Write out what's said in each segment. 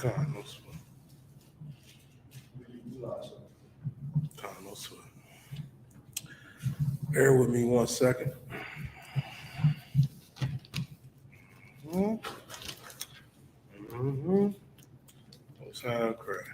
God, no sweat. God, no sweat. Bear with me 1 second. Mm-hmm. No sound crash.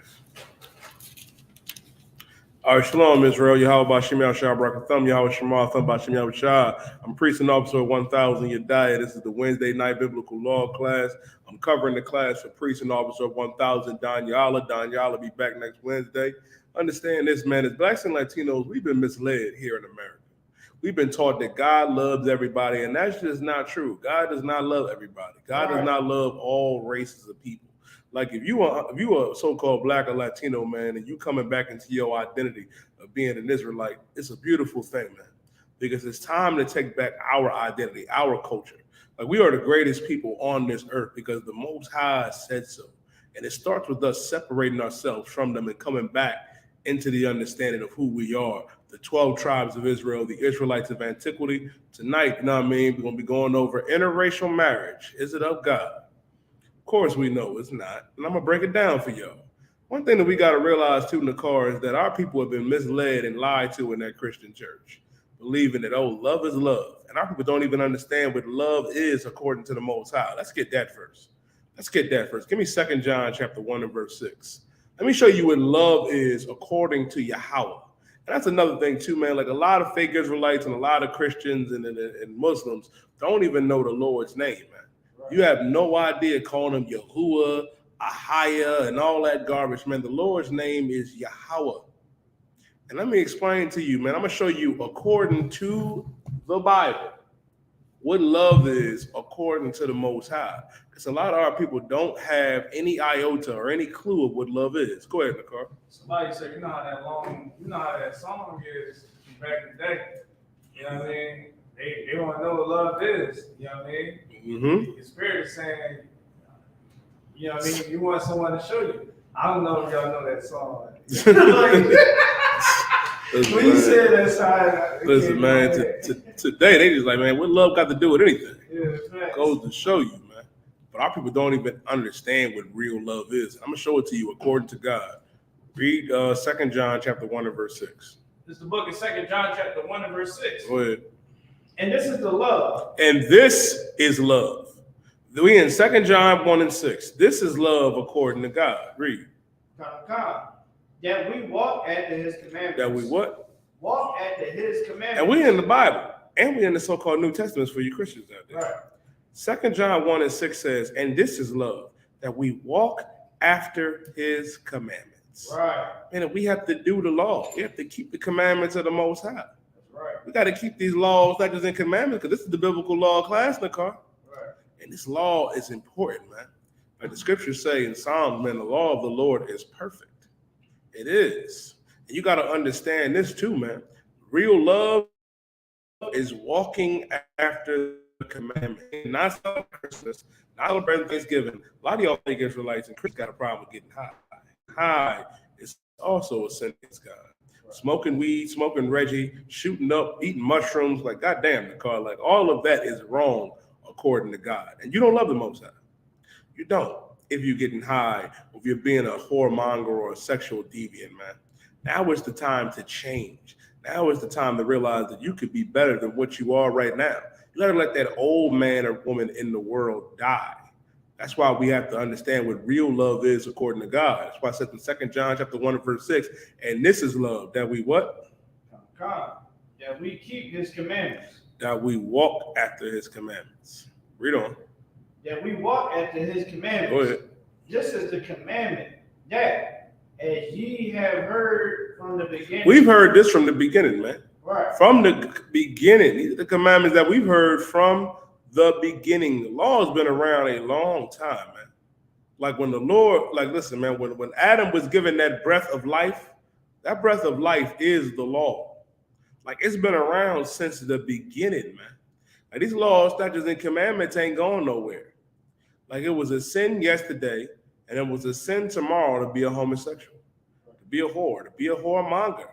All right, Shalom, Israel. Yahweh Bashim Yahshua Barakatham, Yahweh Shema Thumb Bashim Yahshua. I'm priest and officer of 1000 Yediah. This is the Wednesday night biblical law class. I'm covering the class for priest and officer of 1000 Don Yala. Don Yala be back next Wednesday. Understand this, man. As blacks and Latinos, we've been misled here in America. We've been taught that God loves everybody, and that's just not true. God does not love everybody. God does not love all races of people. Like if you are a so-called black or Latino man and you coming back into your identity of being an Israelite, it's a beautiful thing, man. Because it's time to take back our identity, our culture. Like we are the greatest people on this earth because the Most High said so. And it starts with us separating ourselves from them and coming back into the understanding of who we are. The 12 tribes of Israel, the Israelites of antiquity. Tonight, you know what I mean, we're going to be going over interracial marriage. Is it of God? Of course we know it's not, and I'm gonna break it down for y'all. One thing that we gotta realize too, Nakar, is that our people have been misled and lied to in that Christian church, believing that, oh, love is love. And our people don't even understand what love is according to the Most High. Let's get that first. Give me 2 John chapter 1 and verse 6. Let me show you what love is according to Yahweh. And that's another thing too, man. Like a lot of fake Israelites and a lot of Christians and Muslims don't even know the Lord's name, man. You have no idea calling him Yahuwah, Ahaya, and all that garbage, man. The Lord's name is Yahweh. And let me explain to you, man. I'm going to show you, according to the Bible, what love is according to the Most High. Because a lot of our people don't have any iota or any clue of what love is. Go ahead, Nakar. Somebody said, you know how that song is back in the day. You know what I mean? They want to know what love is. You know what I mean? Mm-hmm. The Spirit is saying, you know what I mean? You want someone to show you. I don't know if y'all know that song. When you said that side, listen, man. Today they just like, man, what love got to do with anything? Yeah, goes to show you, man. But our people don't even understand what real love is. I'm gonna show it to you according to God. Read 2 John chapter 1 and verse 6. This is the book of 2 John chapter 1 and verse 6. Go ahead. And this is the love. And this is love. We in 2 John 1 and 6. This is love according to God. Read. That we walk after his commandments. That we what? Walk after his commandments. And we in the Bible. And we in the so-called New Testaments for you Christians out there. Right. 2 John 1 and 6 says, and this is love, that we walk after his commandments. Right. And we have to do the law. We have to keep the commandments of the Most High. Right. We got to keep these laws, not just in commandments, because this is the biblical law class, Nakar. Right. And this law is important, man. Like the scriptures say in Psalms, man, the law of the Lord is perfect. It is. And you got to understand this too, man. Real love is walking after the commandment. Not celebrating Christmas, not celebrating Thanksgiving. A lot of y'all think Israelites and Christians got a problem with getting high. High is also a sin against God. Smoking weed, smoking Reggie, shooting up, eating mushrooms, like goddamn, Nakar, like all of that is wrong according to God. And you don't love the Most High. You don't. If you're getting high, if you're being a whoremonger or a sexual deviant, man. Now is the time to change. Now is the time to realize that you could be better than what you are right now. You gotta let that old man or woman in the world die. That's why we have to understand what real love is according to God. That's why I said in 2 John chapter 1 and verse 6, and this is love, that we what? God, that we keep his commandments. That we walk after his commandments. Read on. That we walk after his commandments. Go ahead. This is the commandment that, as ye have heard from the beginning. We've heard this from the beginning, man. Right. From the beginning. These are the commandments that we've heard from the beginning. The law has been around a long time, man. Like when the Lord, like listen, man, when Adam was given that breath of life, that breath of life is the law. Like it's been around since the beginning, man. Like these laws, not just in commandments, ain't going nowhere. Like it was a sin yesterday, and it was a sin tomorrow to be a homosexual, to be a whore, to be a whoremonger,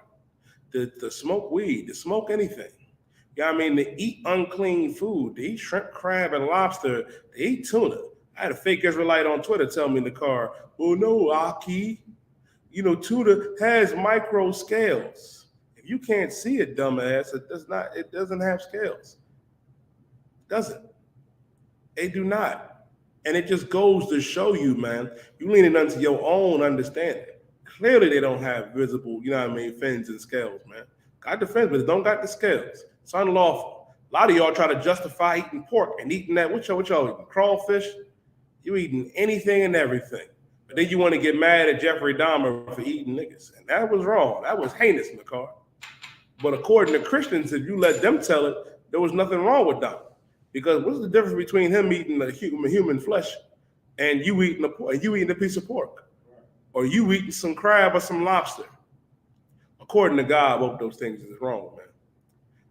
to smoke weed, to smoke anything. You know what I mean? To eat unclean food, to eat shrimp, crab, and lobster, to eat tuna. I had a fake Israelite on Twitter tell me in the car, well, no, Aki, tuna has micro scales. If you can't see it, dumbass, it doesn't have scales. It doesn't. They do not. And it just goes to show you, man, you leaning onto your own understanding. Clearly they don't have visible, fins and scales, man. Got the fins, but don't got the scales. It's unlawful. A lot of y'all try to justify eating pork and eating that. What y'all eating? Crawfish? You eating anything and everything. But then you want to get mad at Jeffrey Dahmer for eating niggas. And that was wrong. That was heinous, Nicole. But according to Christians, if you let them tell it, there was nothing wrong with Dahmer. Because what's the difference between him eating the human flesh and you eating a piece of pork? Or you eating some crab or some lobster? According to God, both those things is wrong, man.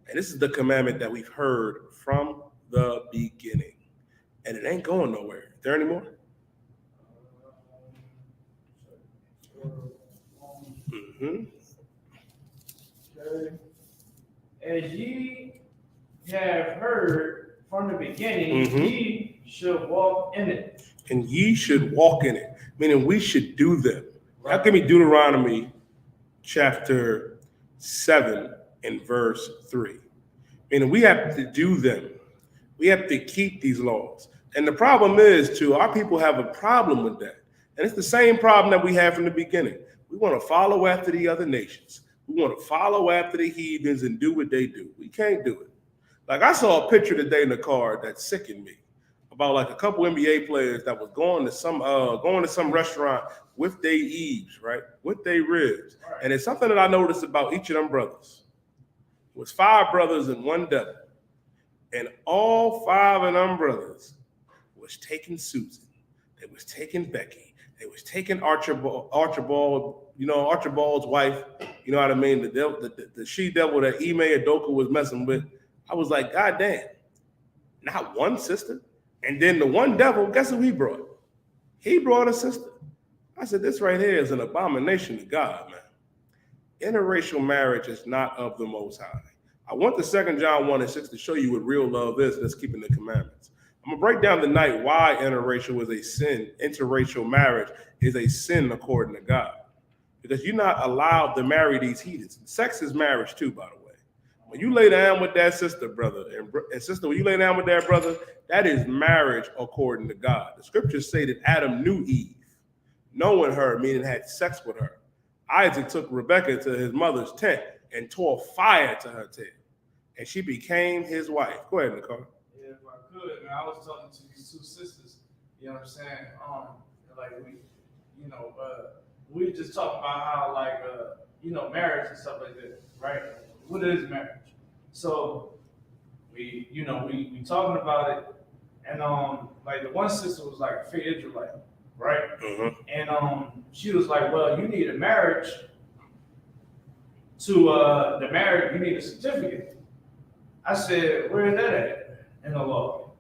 And this is the commandment that we've heard from the beginning. And it ain't going nowhere. Is there any more? Okay. As ye have heard from the beginning, ye should walk in it. And ye should walk in it, meaning we should do them. Right. Now give me Deuteronomy chapter 7 and verse 3. Meaning we have to do them. We have to keep these laws. And the problem is, too, our people have a problem with that. And it's the same problem that we had from the beginning. We want to follow after the other nations. We want to follow after the heathens and do what they do. We can't do it. Like I saw a picture today in the car that sickened me about like a couple NBA players that was going to some restaurant with their eaves, right? With their ribs. Right. And it's something that I noticed about each of them brothers. It was 5 brothers and 1 devil. And all 5 of them brothers was taking Susan. They was taking Becky. They was taking Archibald, Archibald's wife. You know what I mean? The she devil that Ime Adoka was messing with. I was like, God damn, not one sister. And then the one devil, guess who he brought? He brought a sister. I said, this right here is an abomination to God, man. Interracial marriage is not of the Most High. I want the 2 John 1 and 6 to show you what real love is. That's keeping the commandments. I'm going to break down tonight why interracial is a sin. Interracial marriage is a sin according to God. Because you're not allowed to marry these heathens. Sex is marriage too, by the way. When you lay down with that sister, brother, and sister, when you lay down with that brother, that is marriage according to God. The scriptures say that Adam knew Eve, knowing her, meaning had sex with her. Isaac took Rebekah to his mother's tent and tore fire to her tent, and she became his wife. Go ahead, Nicole. Yeah, if I could, man, I was talking to these 2 sisters, you know what I'm saying? We just talking about how, marriage and stuff like that, right? What is marriage? So we talking about it, and the one sister was like a fake Israelite, right? Mm-hmm. And she was like, well, you need a marriage to the marriage, you need a certificate. I said, where is that at in the law?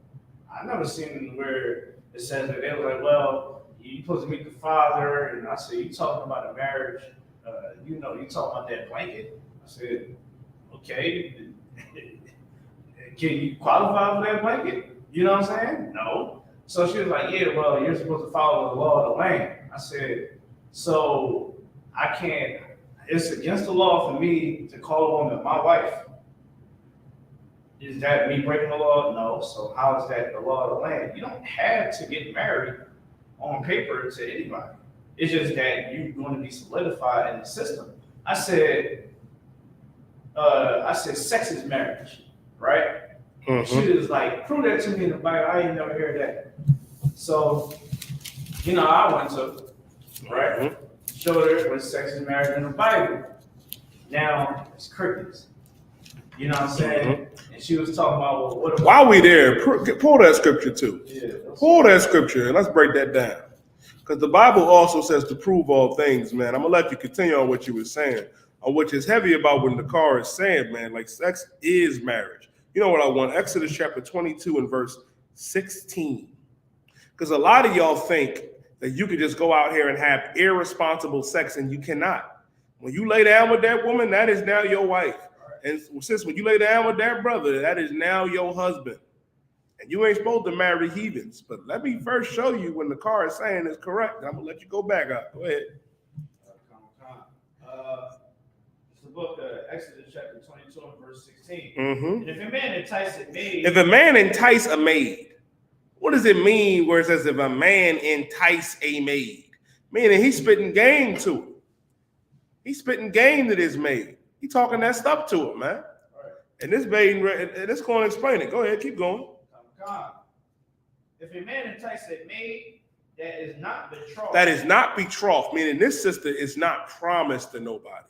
I never seen where it says that. They were like, well, you're supposed to meet the father, and I said, you talking about a marriage? You talking about that blanket? I said, okay, can you qualify for that blanket? You know what I'm saying? No. So she was like, yeah, well, you're supposed to follow the law of the land. I said, so I can't, it's against the law for me to call a woman my wife. Is that me breaking the law? No. So how is that the law of the land? You don't have to get married on paper to anybody. It's just that you're going to be solidified in the system. I said, sex is marriage, right? Mm-hmm. She was like, prove that to me in the Bible. I ain't never heard that. So, I went to, right? Mm-hmm. Showed her what sex is marriage in the Bible. Now, it's crickets. You know what I'm saying? Mm-hmm. And she was talking about, well, while we there, pull that scripture too. Yeah, pull that scripture and let's break that down. Because the Bible also says to prove all things, man. I'm going to let you continue on what you were saying. On which is heavy about when the car is saying, man, like sex is marriage. You know what I want? Exodus chapter 22 and verse 16. Because a lot of y'all think that you can just go out here and have irresponsible sex, and you cannot. When you lay down with that woman, that is now your wife. And sis, when you lay down with that brother, that is now your husband. And you ain't supposed to marry heathens. But let me first show you when the car is saying is correct. I'm going to let you go back up. Go ahead. It's the book of Exodus chapter 22 and verse 16. Mm-hmm. And if a man entice a maid. If a man entice a maid, what does it mean where it says if a man entice a maid? Meaning he's spitting game to her. He's spitting game to this maid. He talking that stuff to her, man. Right. And this maid, and it's going to explain it. Go ahead, keep going. If a man entice a maid that is not betrothed. That is not betrothed, meaning this sister is not promised to nobody.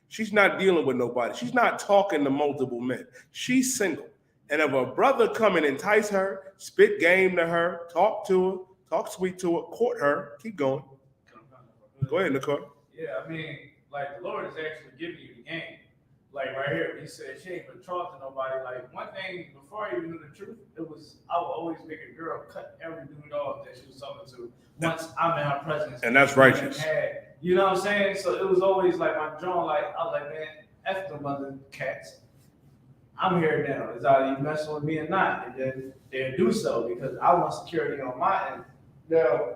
She's not dealing with nobody. She's not talking to multiple men. She's single. And if a brother come and entice her, spit game to her, talk to her, talk sweet to her, court her, keep going. Go ahead, Nicole. Yeah, I mean, like the Lord is actually giving you the game. Like right here, he said she ain't betrothed to nobody. Like one thing, before I even knew the truth, it was I would always make a girl cut every dude off that she was talking to once I'm in her presence. And that's righteous. You know what I'm saying? So it was always like my drawing, like I was like, man, F them other cats. I'm here now. It's either you messing with me or not. And then they'll do so because I want security on my end. Now,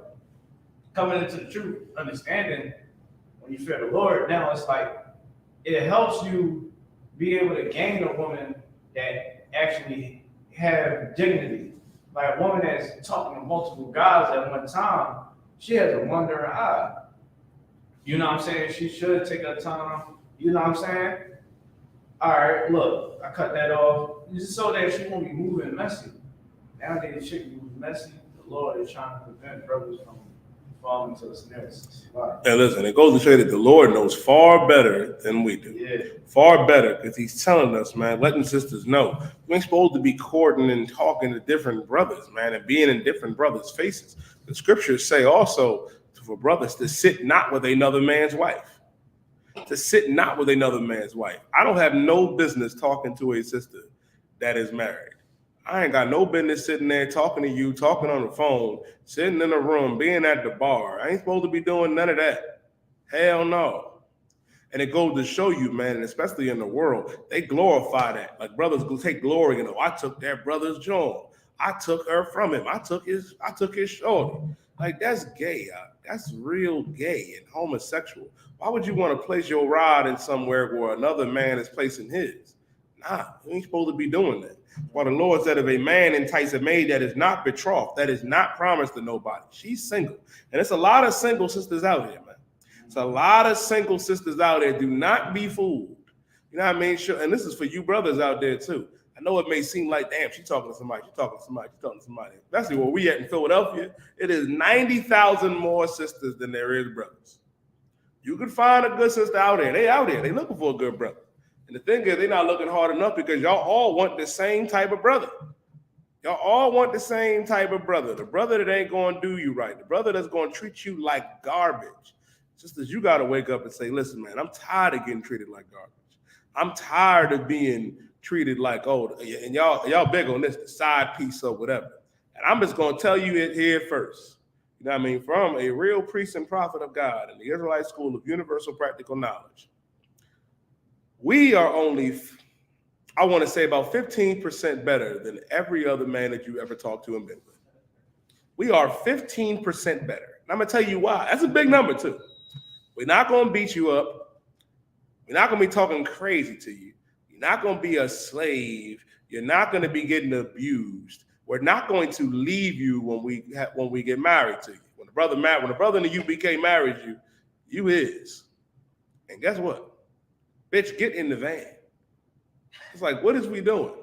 coming into the truth, understanding when you fear the Lord, now it's like it helps you be able to gain a woman that actually have dignity. Like a woman that's talking to multiple guys at one time, she has a wandering eye. You know what I'm saying? She should take her time. You know what I'm saying? All right, look, I cut that off just so that she won't be moving messy. Nowadays, she moves messy. The Lord is trying to prevent brothers from falling into the snares. Wow. And listen, it goes to show that the Lord knows far better than we do. Yeah. Far better, because he's telling us, man, letting sisters know. We ain't supposed to be courting and talking to different brothers, man, and being in different brothers' faces. The scriptures say also for brothers to sit not with another man's wife. To sit not with another man's wife. I don't have no business talking to a sister that is married. I ain't got no business sitting there talking to you, talking on the phone, sitting in a room, being at the bar. I ain't supposed to be doing none of that. Hell no. And it goes to show you, man, and especially in the world, they glorify that. Like brothers go take glory in, I took that brother's joint. I took her from him. I took his shoulder. Like that's gay. That's real gay and homosexual. Why would you want to place your rod in somewhere where another man is placing his? Nah, you ain't supposed to be doing that. While the Lord said, if a man entice a maid that is not betrothed, that is not promised to nobody, she's single. And it's a lot of single sisters out here, man. It's a lot of single sisters out there. Do not be fooled. You know what I mean? Sure. And this is for you brothers out there too. I know it may seem like, damn, she's talking to somebody, Especially where we at in Philadelphia, it is 90,000 more sisters than there is brothers. You can find a good sister out there. They out there. They looking for a good brother. And the thing is, they're not looking hard enough because y'all all want the same type of brother. Y'all all want the same type of brother. The brother that ain't going to do you right. The brother that's going to treat you like garbage. Sisters, you got to wake up and say, listen, man, I'm tired of getting treated like garbage. I'm tired of being treated like, oh, and y'all big on this, the side piece or whatever. And I'm just going to tell you it here first. You know what I mean? From a real priest and prophet of God in the Israelite School of Universal Practical Knowledge. We are only, I want to say about 15% better than every other man that you ever talked to and been with. We are 15% better. And I'm going to tell you why. That's a big number too. We're not going to beat you up. We're not going to be talking crazy to you. You're not going to be a slave. You're not going to be getting abused. We're not going to leave you when we get married to you. When the brother in the UBK marries you, you is. And guess what? Bitch, get in the van. It's like, what is we doing?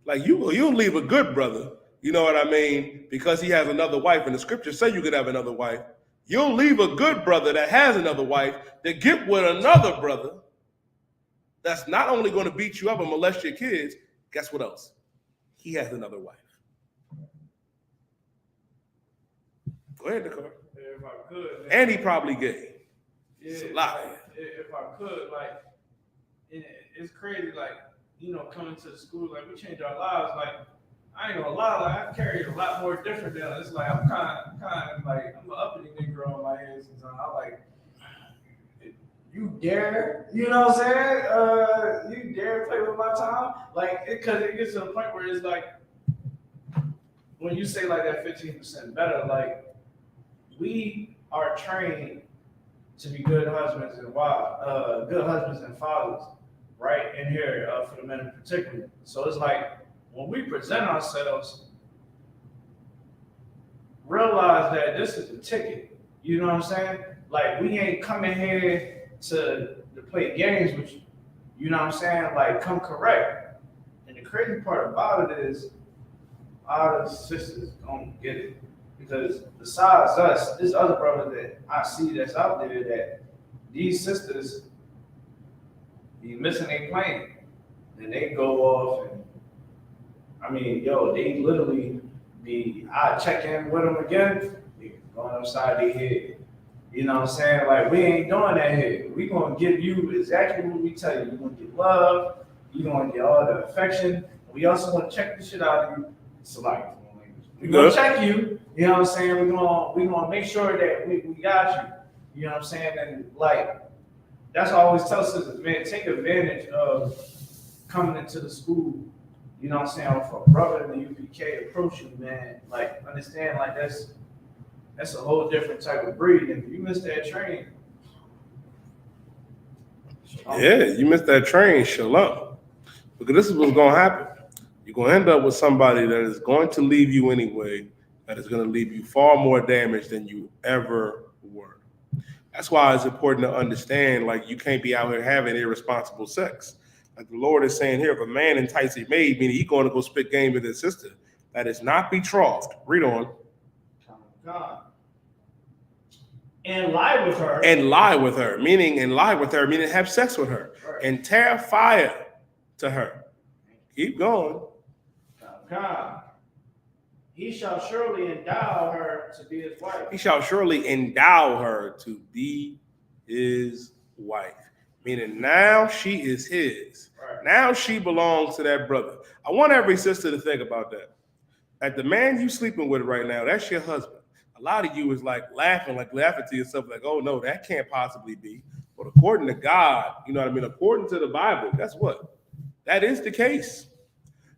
Like you'll leave a good brother, you know what I mean? Because he has another wife, and the scriptures say you could have another wife. You'll leave a good brother that has another wife to get with another brother that's not only going to beat you up and molest your kids. Guess what else? He has another wife. Go ahead, Nicole. If I could. And he probably gay. Yeah, it's a lie. If I could, like, it's crazy, like, you know, coming to the school, like, we changed our lives. Like, I ain't gonna lie, like, I carry a lot more different than it's like I'm kind of like I'm an uppity nigga on my head sometimes. I'm like, you dare, you know what I'm saying? You dare play with my time, like, because it gets to the point where it's like when you say like that 15% better, like we are trained to be good husbands and wives, good husbands and fathers, right? In here for the men in particular. So it's like when we present ourselves, realize that this is the ticket. You know what I'm saying? Like we ain't coming here to play games with you. You know what I'm saying? Like come correct. And the crazy part about it is all the sisters don't get it. Because besides us, this other brother that I see that's out there that these sisters be missing their plane. And they go off and I mean, yo, they literally I check in with them again, they going upside their head. You know what I'm saying? Like we ain't doing that here. We gonna give you exactly what we tell you. You're gonna get love, you're gonna get all the affection. We also gonna check the shit out of you. It's like we're gonna check you, you know what I'm saying? We're gonna make sure that we got you. You know what I'm saying? And like that's why I always tell sisters, man, take advantage of coming into the school, you know what I'm saying, if a brother in the UPK approach you, man, like understand like that's a whole different type of breed. And if you miss that train, yeah, you missed that train, shalom. Because this is what's gonna happen. You're going to end up with somebody that is going to leave you anyway, that is going to leave you far more damaged than you ever were. That's why it's important to understand, like, you can't be out here having irresponsible sex. Like the Lord is saying here, if a man entices a maid, meaning he's going to go spit game with his sister, that is not betrothed. Read on. God. And lie with her. And lie with her, meaning have sex with her. Right. And tear fire to her. Keep going. God. He shall surely endow her to be his wife. He shall surely endow her to be his wife. Meaning now she is his. Right. Now she belongs to that brother. I want every sister to think about that. Like the man you sleeping with right now, that's your husband. A lot of you is like laughing to yourself, like, oh no, that can't possibly be. But according to God, you know what I mean? According to the Bible, guess what? That is the case.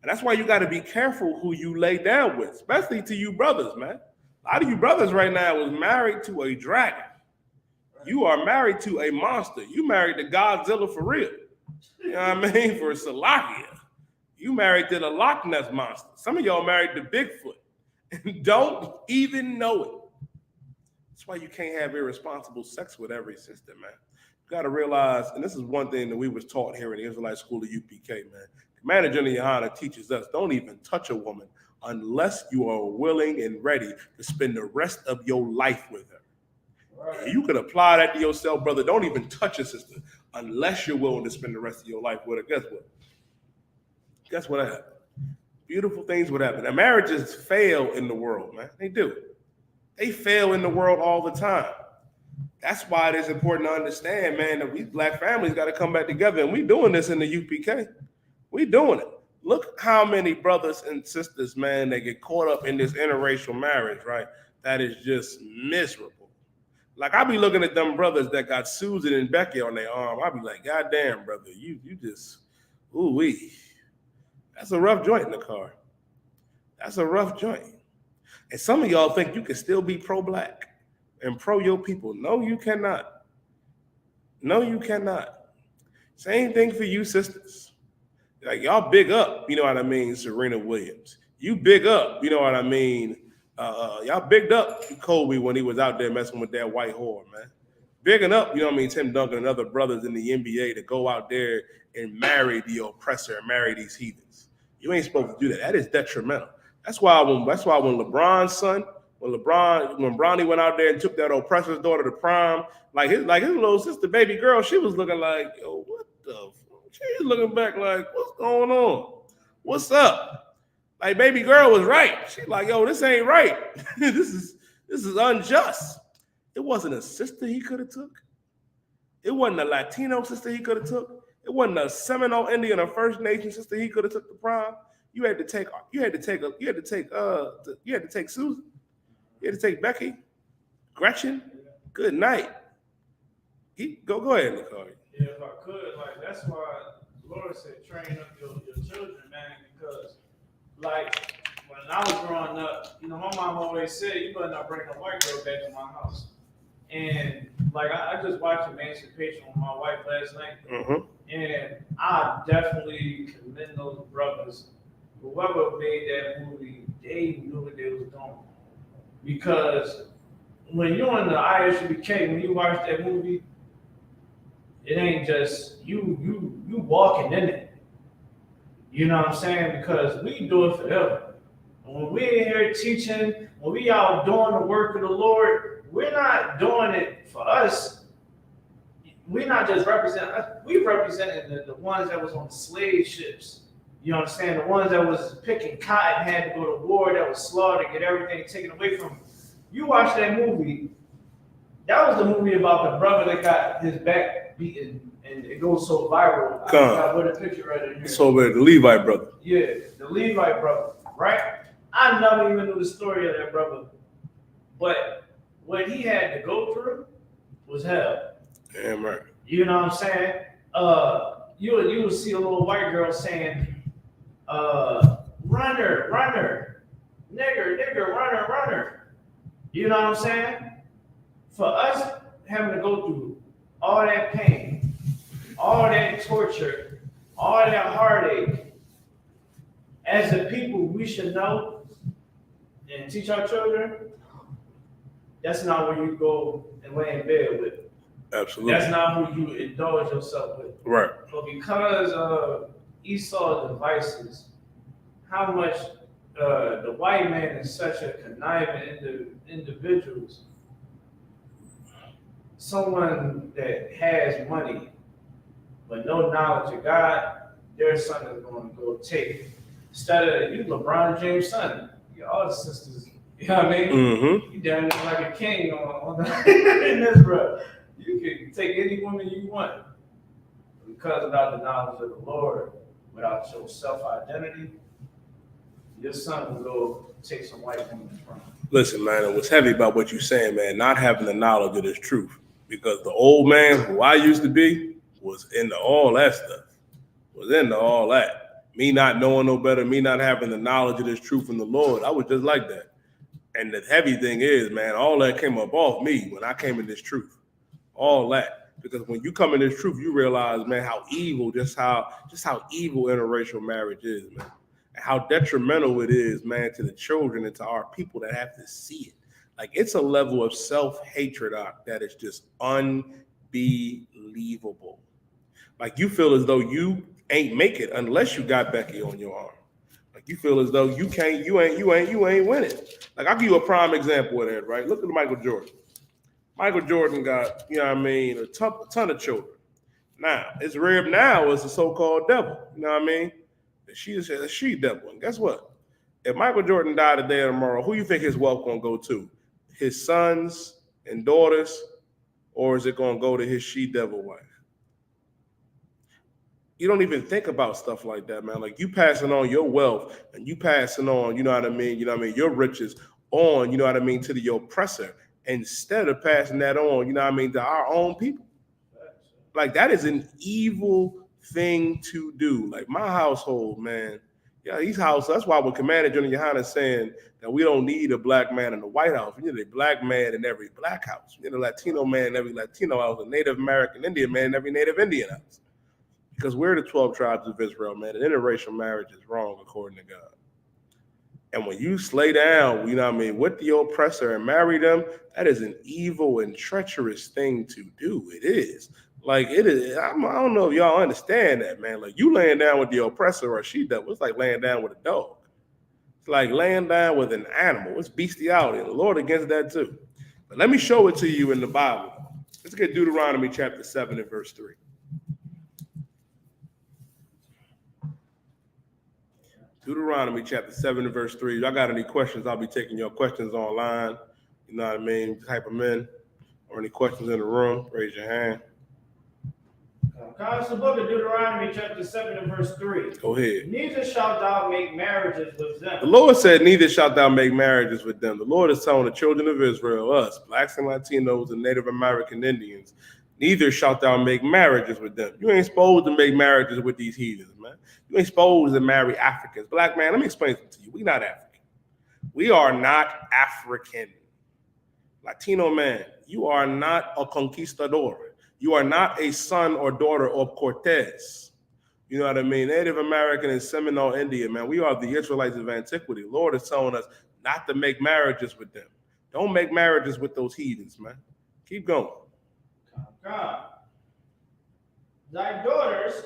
And that's why you got to be careful who you lay down with, especially to you brothers, man. A lot of you brothers right now is married to a dragon. You are married to a monster. You married to Godzilla for real. You know what I mean? For Salakia. You married to the Loch Ness monster. Some of y'all married to Bigfoot and don't even know it. That's why you can't have irresponsible sex with every sister, man. You got to realize, and this is one thing that we was taught here in the Israelite School of UPK, man. Commander General Yohana teaches us, don't even touch a woman unless you are willing and ready to spend the rest of your life with her. Right. You could apply that to yourself, brother. Don't even touch a sister unless you're willing to spend the rest of your life with her. Guess what? Guess what happened? Beautiful things would happen. Now, marriages fail in the world, man. They do. They fail in the world all the time. That's why it is important to understand, man, that we black families got to come back together. And we doing this in the UPK. We doing it. Look how many brothers and sisters, man, they get caught up in this interracial marriage, right? That is just miserable. Like I be looking at them brothers that got Susan and Becky on their arm. I be like, God damn, brother, you just, ooh-wee. That's a rough joint in the car. That's a rough joint. And some of y'all think you can still be pro-black and pro your people. No, you cannot. No, you cannot. Same thing for you sisters. Like y'all big up, you know what I mean, Serena Williams. You big up, you know what I mean. Y'all bigged up Kobe when he was out there messing with that white whore, man. Bigging up, you know what I mean, Tim Duncan and other brothers in the NBA to go out there and marry the oppressor and marry these heathens. You ain't supposed to do that. That is detrimental. That's why when LeBron's son, when Bronny went out there and took that oppressor's daughter to prom, like his little sister, baby girl, she was looking like, yo, what the? She's looking back like, what's going on? What's up? Like baby girl was right. She's like, yo, this ain't right. This is unjust. It wasn't a sister he could have took. It wasn't a Latino sister he could have took. It wasn't a Seminole Indian or First Nation sister he could have took to prom. You had to take Susan. You had to take Becky, Gretchen. Good night. Go ahead, Nicole. Yeah, if I could, like that's why the Lord said train up your children, man, because like when I was growing up, my mom always said, "You better not bring a white girl back to my house." And like I just watched Emancipation with my wife last night, and I definitely commend those brothers. Whoever made that movie, they knew what they was doing. Because when you're in the ISUBK, when you watch that movie, it ain't just you walking in it. You know what I'm saying? Because we do it forever. When we in here teaching, when we out doing the work of the Lord, we're not doing it for us. We're not just representing us. We representing the ones that was on the slave ships. You understand? The ones that was picking cotton, had to go to war, that was slaughtered, get everything taken away from them. You watch that movie, that was the movie about the brother that got his back beaten, and it goes so viral. I put a picture right in here. So the Levite brother. Yeah, the Levite brother, right? I never even knew the story of that brother. But what he had to go through was hell. Damn right. You know what I'm saying? You would see a little white girl saying, runner, nigger, runner. You know what I'm saying? For us having to go through all that pain, all that torture, all that heartache, as a people, we should know and teach our children, that's not where you go and lay in bed with. Absolutely. That's not who you indulge yourself with. Right. But because of Esau's devices, how much the white man is such a conniving individual, someone that has money but no knowledge of God, their son is going to go take. Instead of you, LeBron James' son, all the sisters, you know what I mean? Mm-hmm. You down there like a king on in this, bro. You can take any woman you want. Because without the knowledge of the Lord, without your self-identity, your son will go take some white woman from you. Listen, man, it was heavy about what you're saying, man, not having the knowledge of this truth. Because the old man who I used to be was into all that stuff. Was into all that. Me not knowing no better, me not having the knowledge of this truth from the Lord, I was just like that. And the heavy thing is, man, all that came up off me when I came in this truth. All that. Because when you come in this truth, you realize, man, how evil, just how evil interracial marriage is, man. And how detrimental it is, man, to the children and to our people that have to see it. Like, it's a level of self-hatred that is just unbelievable. Like, you feel as though you ain't make it unless you got Becky on your arm. Like, you feel as though you ain't winning. Like, I'll give you a prime example of that, right? Look at Michael Jordan. Michael Jordan got, a ton of children. Now, his rib now is the so-called devil. You know what I mean? She is a she-devil. And guess what? If Michael Jordan died today or tomorrow, who you think his wealth gonna go to? His sons and daughters, or is it gonna go to his she-devil wife? You don't even think about stuff like that, man. Like, you passing on your wealth and you passing on, your riches on, to the oppressor, instead of passing that on, to our own people. Like, that is an evil thing to do. Like, my household, man. Yeah, these houses, that's why when Commander General Yohana is saying that we don't need a black man in the White House. We need a black man in every black house. We need a Latino man in every Latino house, a Native American Indian man in every Native Indian house. Because we're the 12 tribes of Israel, man. And interracial marriage is wrong according to God. And when you slay down, with the oppressor and marry them, that is an evil and treacherous thing to do. It is. Like, it is. I don't know if y'all understand that, man. Like, you laying down with the oppressor or she-devil, it's like laying down with a dog. It's like laying down with an animal. It's bestiality. And the Lord against that too. But let me show it to you in the Bible. Let's get Deuteronomy chapter 7 and verse 3. Deuteronomy chapter 7 and verse 3. If y'all got any questions, I'll be taking your questions online. You know what I mean? Type them in. Or any questions in the room, raise your hand. It's the book of Deuteronomy chapter 7 and verse 3. Go ahead. Neither shalt thou make marriages with them. The Lord said, neither shalt thou make marriages with them. The Lord is telling the children of Israel, us, blacks and Latinos and Native American Indians, neither shalt thou make marriages with them. You ain't supposed to make marriages with these heathens, man. You ain't supposed to marry Africans. Black man, let me explain something to you. We not African. We are not African. Latino man, you are not a conquistador. You are not a son or daughter of Cortez. You know what I mean? Native American and Seminole Indian, man. We are the Israelites of antiquity. Lord is telling us not to make marriages with them. Don't make marriages with those heathens, man. Keep going. God. Thy daughters,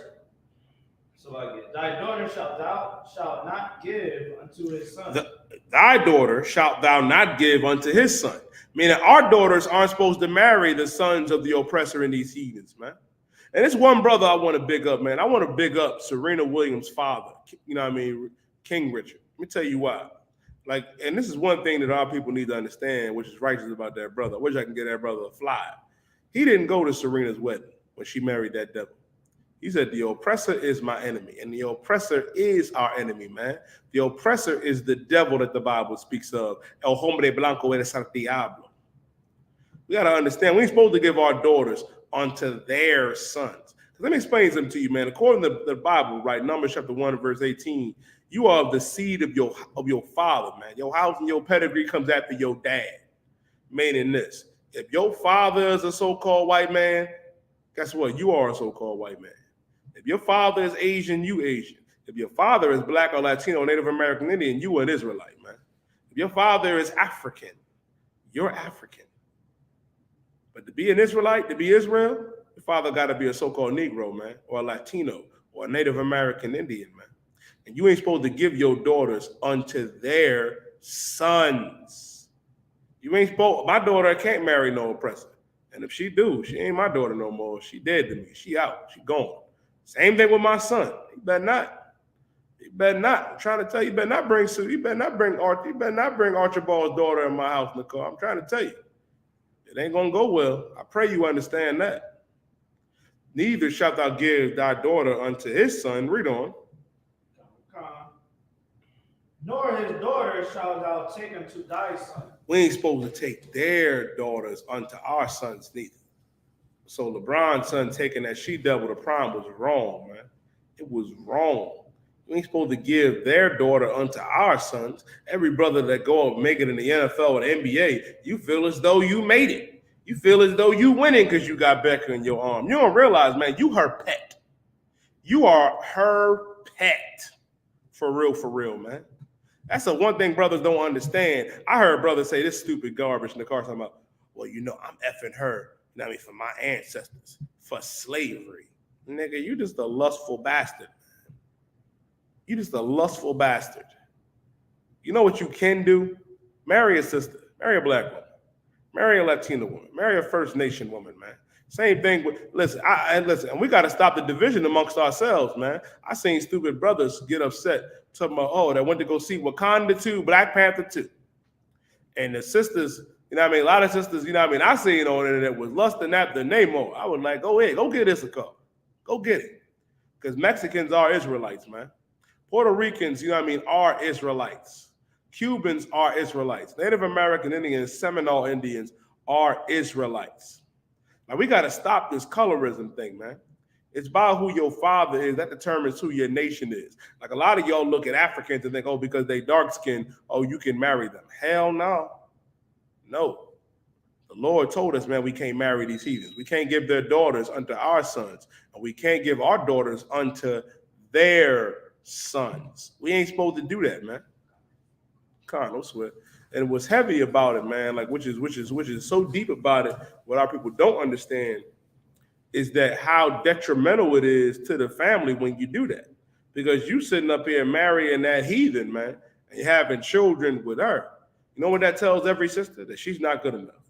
thy daughter shalt not give unto his son. Thy daughter shalt thou not give unto his son. Meaning our daughters aren't supposed to marry the sons of the oppressor in these heathens, man. And it's one brother I want to big up, man. I want to big up Serena Williams' father. You know what I mean? King Richard. Let me tell you why. Like, and this is one thing that our people need to understand, which is righteous about that brother. I wish I can get that brother a fly. He didn't go to Serena's wedding when she married that devil. He said, the oppressor is my enemy, and the oppressor is our enemy, man. The oppressor is the devil that the Bible speaks of. El hombre blanco es el diablo. We got to understand, we ain't supposed to give our daughters unto their sons. Let me explain something to you, man. According to the Bible, right, Numbers chapter 1, verse 18, you are of the seed of your father, man. Your house and your pedigree comes after your dad. Meaning this, if your father is a so-called white man, guess what? You are a so-called white man. If your father is Asian, you Asian. If your father is black or Latino, Native American Indian, you an Israelite, man. If your father is African, you're African. But to be an Israelite, to be Israel, your father got to be a so-called Negro, man, or a Latino, or a Native American Indian, man. And you ain't supposed to give your daughters unto their sons. You ain't supposed, my daughter can't marry no oppressor. And if she do, she ain't my daughter no more. She dead to me. She out. She gone. Same thing with my son. You better not. You better not. I'm trying to tell you, you better not bring Sue. You better not bring Arthur. You better not bring Archibald's daughter in my house, Nicole. I'm trying to tell you. It ain't gonna go well. I pray you understand that. Neither shalt thou give thy daughter unto his son. Read on. Nor his daughter shalt thou take unto thy son. We ain't supposed to take their daughters unto our sons neither. So LeBron's son taking that she-devil to prom was wrong, man. It was wrong. We ain't supposed to give their daughter unto our sons. Every brother that go up make it in the NFL or the NBA, you feel as though you made it. You feel as though you winning because you got Becca in your arm. You don't realize, man, you her pet. You are her pet. For real, man. That's the one thing brothers don't understand. I heard brothers say this stupid garbage in the car talking about, well, you know, I'm effing her. You know what I mean, for my ancestors, for slavery. Nigga, you just a lustful bastard. You just a lustful bastard. You know what you can do? Marry a sister. Marry a black woman. Marry a Latina woman. Marry a First Nation woman, man. Same thing with, listen, and we got to stop the division amongst ourselves, man. I seen stupid brothers get upset talking about, oh, they went to go see Wakanda 2, Black Panther 2. And the sisters, you know what I mean? A lot of sisters, you know what I mean? I seen on the internet was lusting after Namor. I was like, go ahead, go get Isupk. Go get it. Because Mexicans are Israelites, man. Puerto Ricans, you know what I mean, are Israelites. Cubans are Israelites. Native American Indians, Seminole Indians are Israelites. Now, we got to stop this colorism thing, man. It's about who your father is. That determines who your nation is. Like a lot of y'all look at Africans and think, oh, because they dark skinned, oh, you can marry them. Hell no. No. The Lord told us, man, we can't marry these heathens. We can't give their daughters unto our sons. And we can't give our daughters unto their sons. We ain't supposed to do that, man. Come on, no sweat. And what's heavy about it, man, like which is so deep about it, what our people don't understand is that how detrimental it is to the family when you do that. Because you sitting up here marrying that heathen, man, and you're having children with her. You know what that tells every sister? That she's not good enough.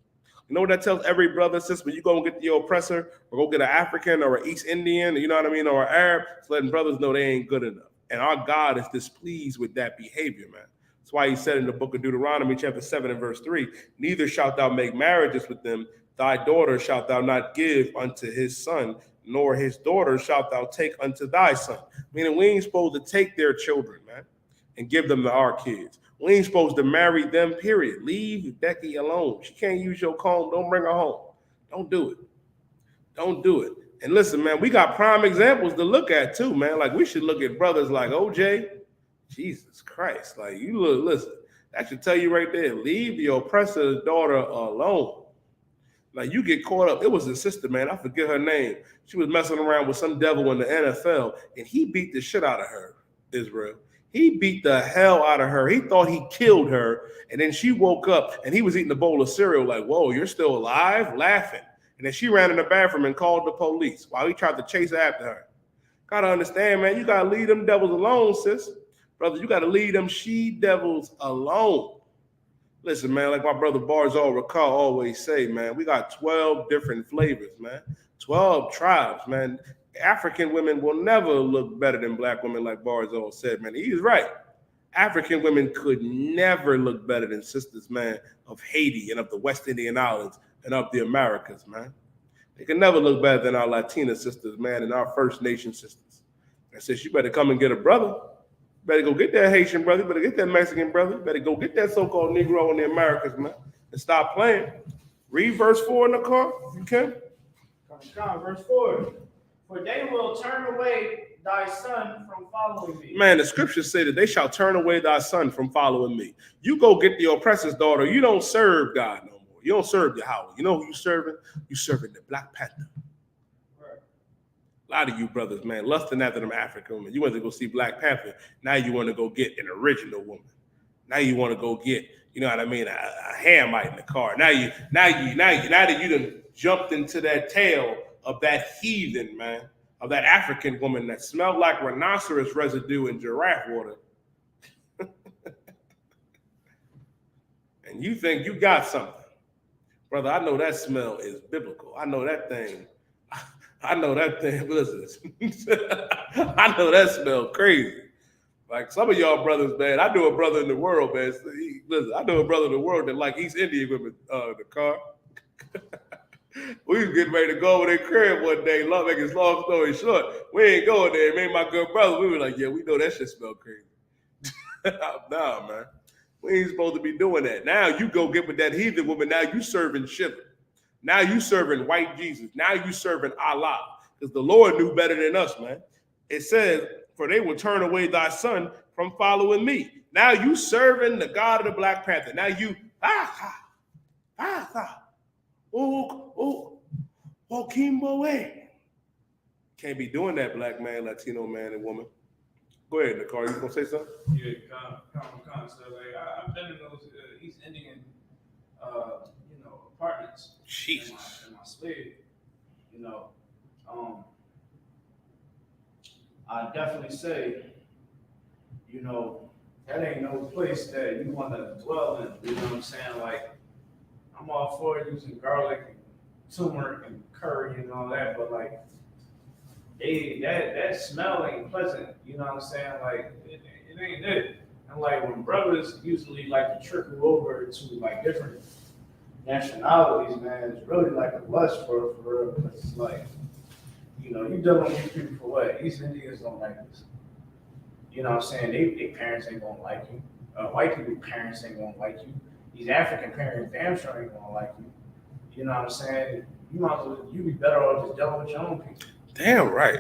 You know what that tells every brother, sister? When you go and get the oppressor, or go get an African or an East Indian, you know what I mean, or an Arab, it's letting brothers know they ain't good enough. And our God is displeased with that behavior, man. That's why he said in the book of Deuteronomy, chapter 7 and verse 3, neither shalt thou make marriages with them, thy daughter shalt thou not give unto his son, nor his daughter shalt thou take unto thy son. Meaning we ain't supposed to take their children, man, and give them to our kids. We ain't supposed to marry them, period. Leave Becky alone. She can't use your comb. Don't bring her home. Don't do it. Don't do it. And listen, man, we got prime examples to look at too, man. Like we should look at brothers like OJ. Jesus Christ. Like you look, listen, That should tell you right there. Leave the oppressor's daughter alone. Like you get caught up. It was a sister, man. I forget her name. She was messing around with some devil in the NFL, and he beat the shit out of her, Israel. He beat the hell out of her. He thought he killed her, and then she woke up, and he was eating a bowl of cereal like, whoa, you're still alive? Laughing. And then she ran in the bathroom and called the police while he tried to chase after her. Gotta understand, man, you gotta leave them devils alone, sis. Brother, you gotta leave them she-devils alone. Listen, man, like my brother Barzal Rakal always say, man, we got 12 different flavors, man. 12 tribes, man. African women will never look better than black women, like Barzal said, man. He's right. African women could never look better than sisters, man, of Haiti and of the West Indian Islands and of the Americas, man. They can never look better than our Latina sisters, man, and our First Nation sisters. I said, you better come and get a brother. Better go get that Haitian brother. Better get that Mexican brother. Better go get that so-called Negro in the Americas, man. And stop playing. Read verse 4 in the car, if you can. Come, verse 4. For they will turn away thy son from following me. Man, the scriptures say that they shall turn away thy son from following me. You go get the oppressor's daughter. You don't serve God no more. You don't serve Yahweh. You know who you serving? You serving the Black Panther. A lot of you brothers, man, lusting after them African women. You went to go see Black Panther. Now you want to go get an original woman. Now you want to go get, you know what I mean, a Hamite in the car. Now that you done jumped into that tail of that heathen, man, of that African woman that smelled like rhinoceros residue and giraffe water. And you think you got something. Brother, I know that smell is biblical. I know that thing. Listen, I know that smell crazy. Like some of y'all brothers, man, I know a brother in the world, man. I know a brother in the world that like East Indian women in the car. We was getting ready to go over their crib one day. Make his long story short, we ain't going there. Me and my good brother, we were like, yeah, we know that shit smell crazy. Nah, man. We ain't supposed to be doing that. Now you go get with that heathen woman. Now you serving Shiva. Now you serving white Jesus. Now you serving Allah. Because the Lord knew better than us, man. It says, for they will turn away thy son from following me. Now you serving the God of the Black Panther. Now you, Kimbo. Can't be doing that, black man, Latino man, and woman. Go ahead, Nicole. You gonna say something? Yeah, come. So like, I've been in those East Indian, apartments. Jesus. In my sleep, I definitely say, that ain't no place that you want to dwell in. You know what I'm saying? Like, I'm all for using garlic and turmeric and curry and all that, but like, that smell ain't pleasant. You know what I'm saying? Like, it ain't it. And like, when brothers usually like to trickle over to like different nationalities, man, it's really like a lust for real. Because it's like, you dealing with these people for what? East Indians don't like this. You know what I'm saying? They parents ain't gonna like you. White people parents ain't gonna like you. These African parents damn sure ain't gonna like you. You know what I'm saying? You be better off just dealing with your own people. Damn right.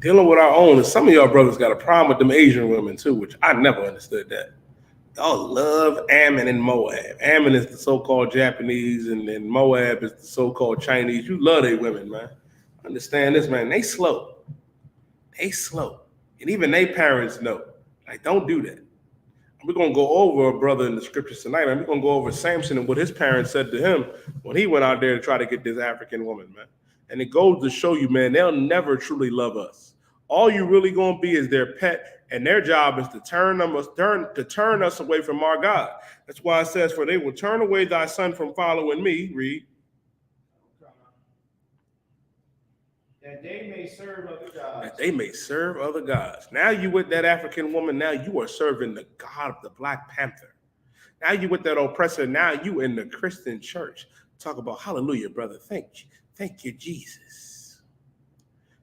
Dealing with our own. And some of y'all brothers got a problem with them Asian women too, which I never understood that. Y'all love Ammon and Moab. Ammon is the so-called Japanese, and then Moab is the so-called Chinese. You love they women, man. Understand this, man. They slow. And even they parents know. Like, don't do that. We're going to go over a brother in the scriptures tonight, man. We're going to go over Samson and what his parents said to him when he went out there to try to get this African woman, man. And it goes to show you, man, they'll never truly love us. All you really going to be is their pet, and their job is to turn us away from our God. That's why it says, for they will turn away thy son from following me. Read. That they may serve other gods. Now you with that African woman, now you are serving the God of the Black Panther. Now you with that oppressor, now you in the Christian church. Talk about hallelujah, brother. Thank you, Jesus.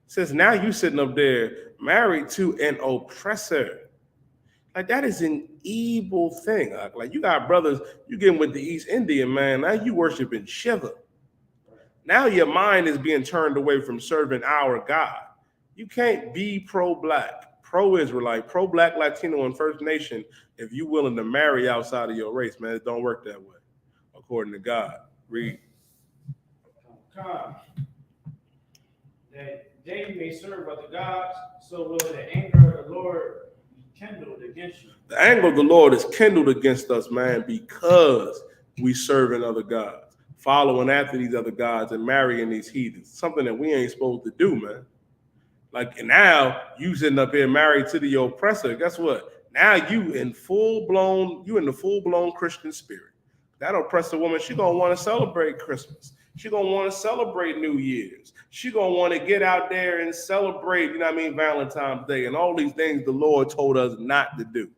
It says now you sitting up there married to an oppressor. Like, that is an evil thing. Like, you got brothers, you getting with the East Indian, man. Now you worshiping Shiva. Now your mind is being turned away from serving our God. You can't be pro-black, pro-Israelite, pro-Black, Latino, and First Nation if you willing to marry outside of your race, man. It don't work that way, according to God. Read. That they may serve other gods, so will the anger of the Lord be kindled against you. The anger of the Lord is kindled against us, man, because we serving other gods, following after these other gods and marrying these heathens. Something that we ain't supposed to do, man. Like, and now you sitting up here married to the oppressor. Guess what? Now you in the full blown Christian spirit. That oppressor woman, she gonna want to celebrate Christmas. She gonna want to celebrate New Year's. She gonna want to get out there and celebrate, Valentine's Day and all these things the Lord told us not to do.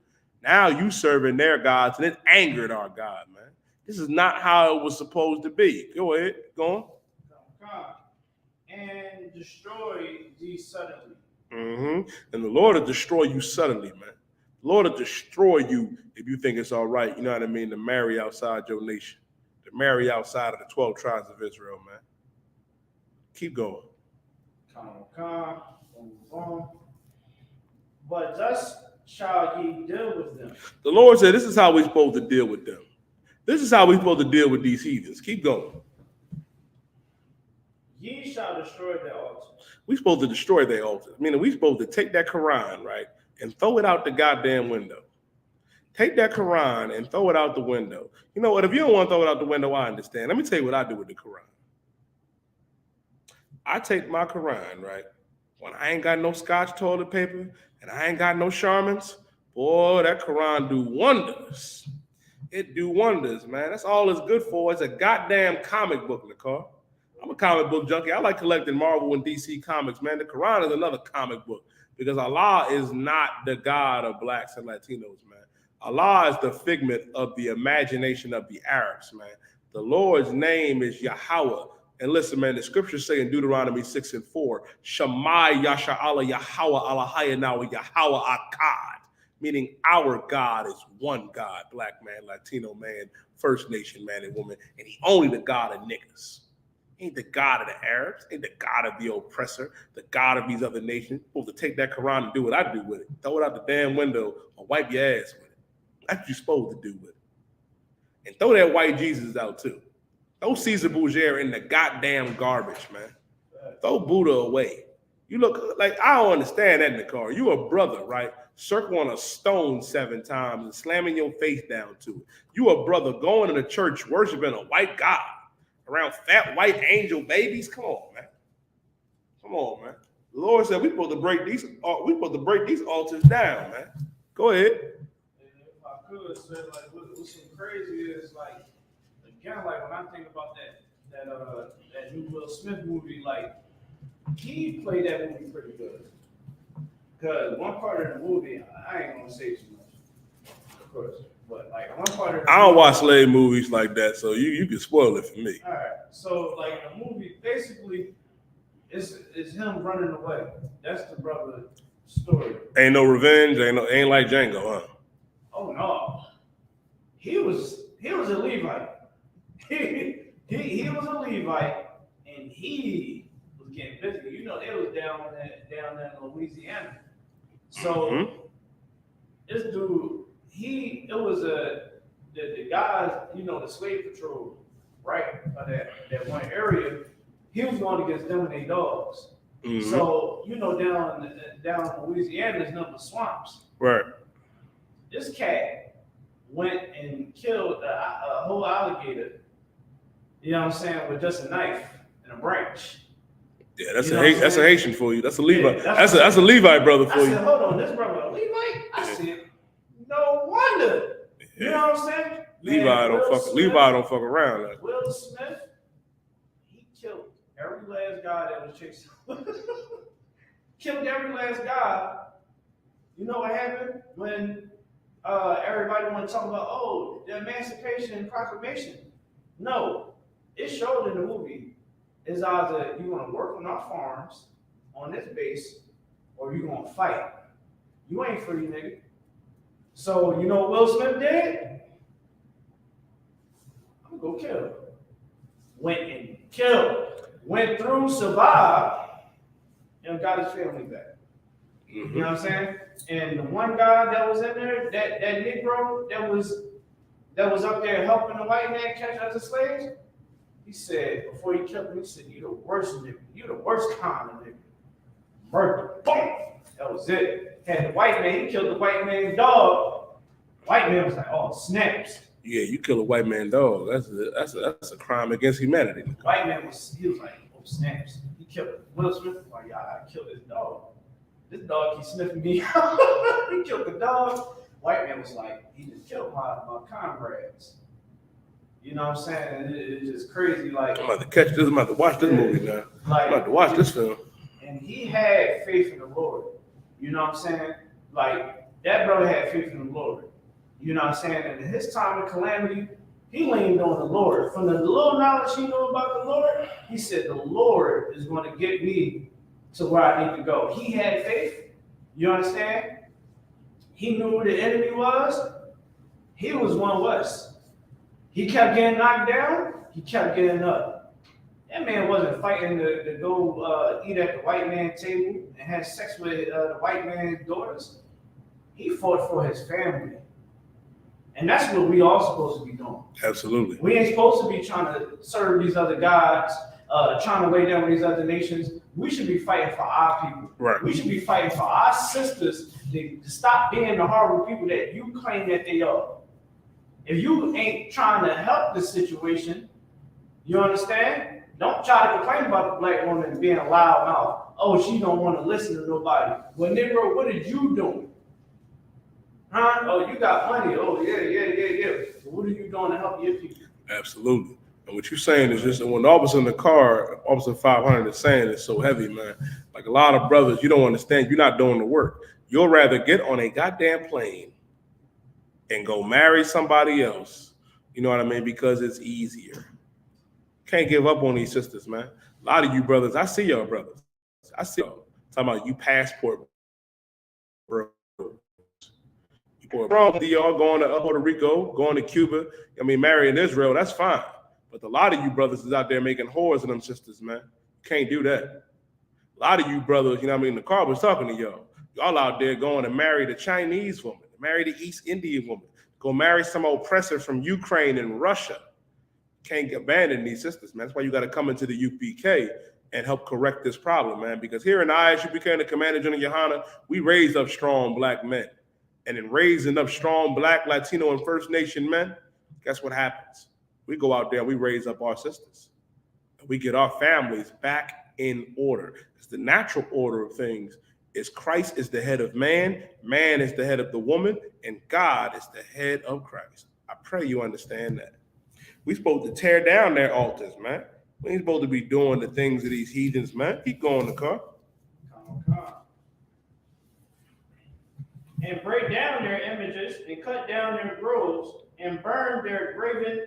Now you serving their gods, and it angered our God, man. This is not how it was supposed to be. Go ahead, go on. And destroy these suddenly. And the Lord will destroy you suddenly, man. The Lord will destroy you if you think it's all right, to marry outside your nation, to marry outside of the 12 tribes of Israel, man. Keep going. But thus shall ye deal with them. The Lord said, this is how we're supposed to deal with them. This is how we're supposed to deal with these heathens. Keep going. Ye shall destroy their altars. We're supposed to destroy their altars. Meaning we're supposed to take that Quran, right, and throw it out the goddamn window. Take that Quran and throw it out the window. You know what? If you don't want to throw it out the window, I understand. Let me tell you what I do with the Quran. I take my Quran, right, when I ain't got no Scotch toilet paper and I ain't got no Charmins, boy, that Quran do wonders. It do wonders, man. That's all it's good for. It's a goddamn comic book, Nicole. I'm a comic book junkie. I like collecting Marvel and DC comics, man. The Quran is another comic book because Allah is not the God of blacks and Latinos, man. Allah is the figment of the imagination of the Arabs, man. The Lord's name is Yahweh. And listen, man, the scriptures say in Deuteronomy 6:4, Shammai Yasha Allah Yahweh Allahayana wa Yahweh Akkad, meaning our God is one God, black man, Latino man, First Nation man and woman, and he only the God of niggas. He ain't the God of the Arabs, ain't the God of the oppressor, the God of these other nations. Supposed to take that Quran and do what I do with it. Throw it out the damn window or wipe your ass with it. That's what you're supposed to do with it. And throw that white Jesus out too. Throw Caesar Borgia in the goddamn garbage, man. Throw Buddha away. You look like, I don't understand that in the car. You a brother, right? Circle on a stone 7 times and slamming your face down to it. You a brother going to the church worshiping a white God around fat white angel babies. Come on, man. Come on, man. The Lord said we're supposed to break these altars down, man. Go ahead. And if I could say, like, what's so crazy is, like, again, like when I think about that new Will Smith movie, like he played that movie pretty good. Cause one part of the movie, I ain't gonna say too much, of course, but like one part of the I don't watch slave movies like that, so you can spoil it for me. All right, so like the movie basically is him running away. That's the brother story. Ain't no revenge, ain't like Django, huh? Oh no, he was a Levite. He was a Levite, and he was getting busy. You know, they was down there in Louisiana. So this dude, it was the guys, the slave patrol, right? That one area, he was going against them and their dogs. Mm-hmm. So down in Louisiana, there's nothing but swamps. Right. This cat went and killed a whole alligator. You know what I'm saying? With just a knife and a branch. Yeah, that's a Haitian for you. That's a Levite. Yeah, that's a Levite brother for you. I said, hold on, this brother a Levite? I said, no wonder. You know what I'm saying? Levi don't fuck around. Like. Will Smith, he killed every last guy that was chasing. Killed every last guy. You know what happened when everybody want to talk about the Emancipation Proclamation? No. It showed in the movie is either you want to work on our farms on this base or you going to fight. You ain't free, nigga. So, you know what Will Smith did? I'm going to go kill. Went and killed. Went through, survived, and got his family back. You know what I'm saying? And the one guy that was in there, that Negro that was up there helping the white man catch other slaves, he said, before he killed him, he said, "You the worst nigga. You the worst kind of nigga." Murder. Boom. That was it. Had the white man, he killed the white man's dog. White man was like, "Oh, snaps." Yeah, you kill a white man dog. That's a crime against humanity. White man was like, "Oh, snaps." He killed Will Smith. Like, "Yeah, I killed this dog. This dog keeps sniffing me out." He killed the dog. White man was like, "He just killed my comrades." You know what I'm saying? It's just crazy. Like, I'm about to catch this. I'm about to watch this movie now. Like, I'm about to watch this film. And he had faith in the Lord. You know what I'm saying? Like, that brother had faith in the Lord. You know what I'm saying? And in his time of calamity, he leaned on the Lord. From the little knowledge he knew about the Lord, he said, "The Lord is going to get me to where I need to go." He had faith. You understand? He knew who the enemy was. He was one of us. He kept getting knocked down. He kept getting up. That man wasn't fighting to go eat at the white man's table and have sex with the white man's daughters. He fought for his family. And that's what we all supposed to be doing. Absolutely. We ain't supposed to be trying to serve these other gods, trying to lay down with these other nations. We should be fighting for our people. Right. We should be fighting for our sisters to stop being the horrible people that you claim that they are. If you ain't trying to help the situation, you understand? Don't try to complain about the black woman being a loud mouth. "Oh, she don't want to listen to nobody." Well, Negro, what did you do? Huh? "Oh, you got money. Oh, yeah. Well, what are you doing to help your people?" Absolutely. And what you're saying is just when the officer in the car, Officer 500 is saying it's so heavy, man. Like a lot of brothers, you don't understand. You're not doing the work. You'll rather get on a goddamn plane and go marry somebody else. You know what I mean? Because it's easier. Can't give up on these sisters, man. A lot of you brothers, I see y'all brothers. I see y'all talking about you passport bros. From y'all going to Puerto Rico, going to Cuba, marrying Israel, that's fine. But a lot of you brothers is out there making whores of them sisters, man. Can't do that. A lot of you brothers, the car was talking to y'all. Y'all out there going to marry the Chinese woman, marry the East Indian woman, go marry some oppressor from Ukraine and Russia. Can't abandon these sisters, man. That's why you got to come into the UPK and help correct this problem, man. Because here in ISUPK and the Commander General Yohana, we raised up strong black men. And in raising up strong black, Latino, and First Nation men, guess what happens? We go out there and we raise up our sisters. And we get our families back in order. Because the natural order of things is Christ is the head of man, man is the head of the woman, and God is the head of Christ. I pray you understand that. We're supposed to tear down their altars, man. We ain't supposed to be doing the things of these heathens, man. Keep going, the car. Come. And break down their images and cut down their groves and burn their graven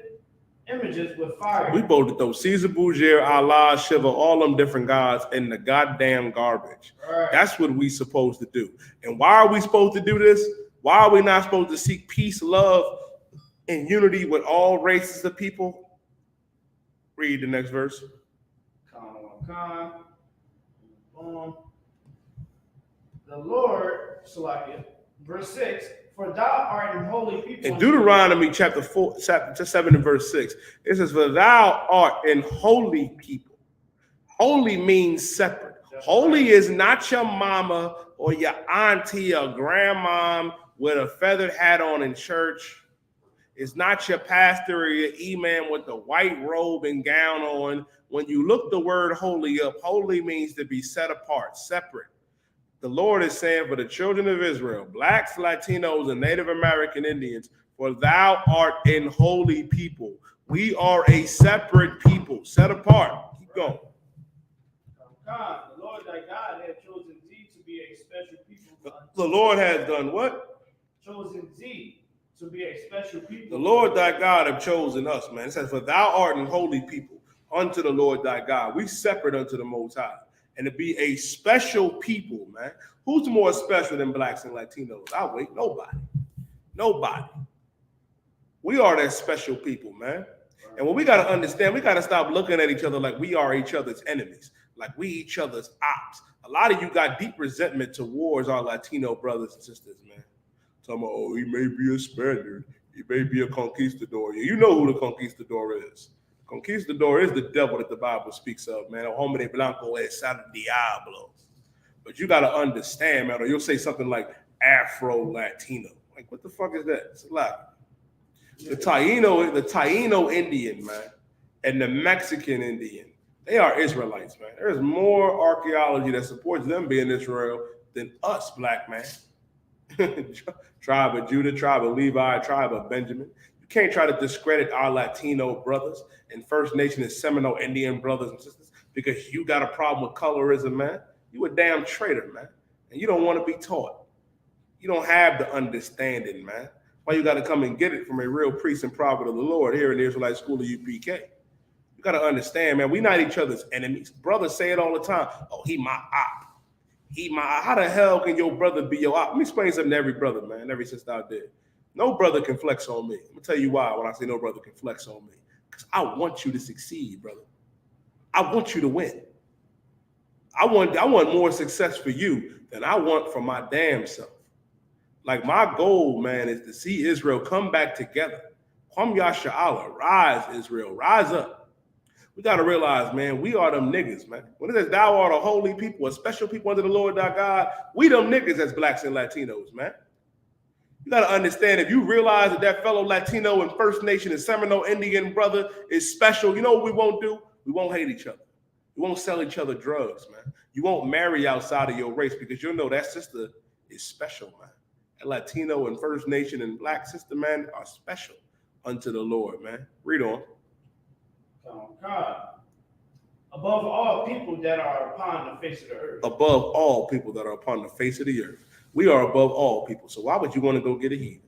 images with fire. We supposed to throw Caesar Borgia, Allah, Shiva, all them different gods in the goddamn garbage. Right. That's what we supposed to do. And why are we supposed to do this? Why are we not supposed to seek peace, love, and unity with all races of people? Read the next verse. Come. Boom. The Lord, Salakia, verse 6, "For thou art an holy people." In Deuteronomy chapter 7 and verse 6, it says, "For thou art an holy people." Holy means separate. Holy is not your mama or your auntie or grandmom with a feathered hat on in church. It's not your pastor or your imam with the white robe and gown on. When you look the word holy up, holy means to be set apart, separate. The Lord is saying for the children of Israel, blacks, Latinos, and Native American Indians, for thou art an holy people. We are a separate people, set apart. Keep going. God, the Lord thy God hath chosen thee to be a special people. The Lord has done what? Chosen thee to be a special people. The Lord thy God have chosen us, man. It says, for thou art an holy people unto the Lord thy God. We separate unto the Most High. And to be a special people, man. Who's more special than blacks and Latinos? I'll wait. Nobody. We are that special people, man. And what we got to understand, we got to stop looking at each other like we are each other's enemies. Like we each other's ops. A lot of you got deep resentment towards our Latino brothers and sisters, man. Talking about, oh, he may be a Spaniard. He may be a conquistador. You know who the conquistador is. Conquistador is the devil that the Bible speaks of, man. El hombre blanco es el diablo. But you got to understand, man, or you'll say something like Afro-Latino. Like, what the fuck is that? It's a lot. The Taino Indian, man, and the Mexican Indian, they are Israelites, man. There's more archaeology that supports them being Israel than us, black man. Tribe of Judah, tribe of Levi, tribe of Benjamin. You can't try to discredit our Latino brothers and First Nation and Seminole Indian brothers and sisters because you got a problem with colorism, man. You a damn traitor, man. And you don't want to be taught. You don't have the understanding, man. Why you got to come and get it from a real priest and prophet of the Lord here in the Israelite School of UPK. You got to understand, man, we not each other's enemies. Brothers say it all the time. Oh, he my op. How the hell can your brother be your op? Let me explain something to every brother, man, every sister out there. No brother can flex on me. I'm going to tell you why when I say no brother can flex on me. Because I want you to succeed, brother. I want you to win. I want more success for you than I want for my damn self. Like my goal, man, is to see Israel come back together. Kwam Yasha'Allah, rise, Israel, rise up. We got to realize, man, we are them niggas, man. When it says thou art a holy people, a special people under the Lord thy God, we them niggas as blacks and Latinos, man. You got to understand, if you realize that fellow Latino and First Nation and Seminole Indian brother is special, you know what we won't do? We won't hate each other. We won't sell each other drugs, man. You won't marry outside of your race because you'll know that sister is special, man. That Latino and First Nation and black sister, man, are special unto the Lord, man. Read on. God. Above all people that are upon the face of the earth. Above all people that are upon the face of the earth. We are above all people. So why would you want to go get a heathen?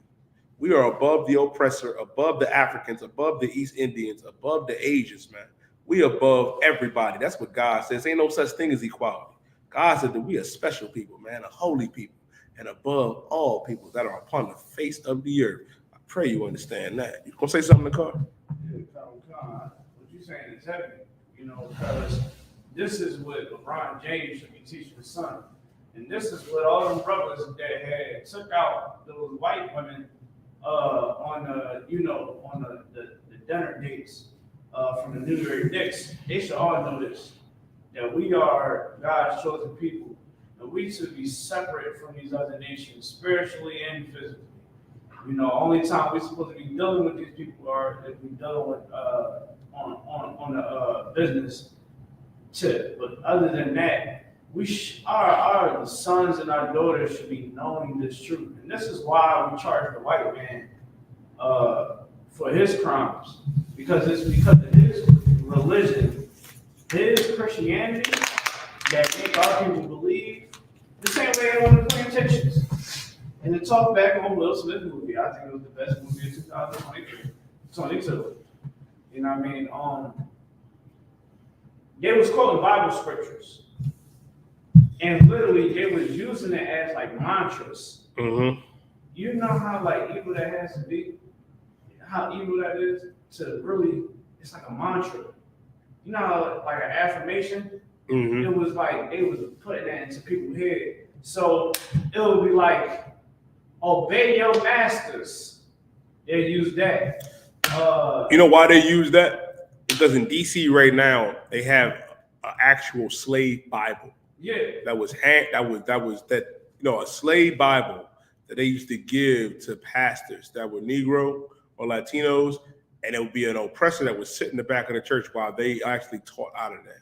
We are above the oppressor, above the Africans, above the East Indians, above the Asians, man. We above everybody. That's what God says. Ain't no such thing as equality. God said that we are special people, man, a holy people, and above all people that are upon the face of the earth. I pray you understand that. You gonna say something in the car? God. What you saying is heavy, you know, because this is what LeBron James should be teaching his son. And this is what all them brothers that had took out those white women on the dinner dates from the New Year's Knicks. They should all know this, that we are God's chosen people, and we should be separate from these other nations, spiritually and physically. You know, only time we're supposed to be dealing with these people are if we dealing with on the business tip. But other than that, our sons and our daughters should be knowing this truth. And this is why we charge the white man for his crimes. Because it's because of his religion, his Christianity, that make our people believe the same way they want the plantations. And to talk back on Will Smith movie, I think it was the best movie of 2022. You know what I mean? They was quoting Bible scriptures. And literally, they was using it as like mantras. Mm-hmm. You know how like evil that has to be? How evil that is to really, it's like a mantra. You know how like an affirmation? Mm-hmm. It was like, they was putting that into people's head. So it would be like, obey your masters. They use that. You know why they use that? Because in DC right now, they have an actual slave Bible. Yeah, a slave Bible that they used to give to pastors that were Negro or Latinos, and it would be an oppressor that would sit in the back of the church while they actually taught out of that.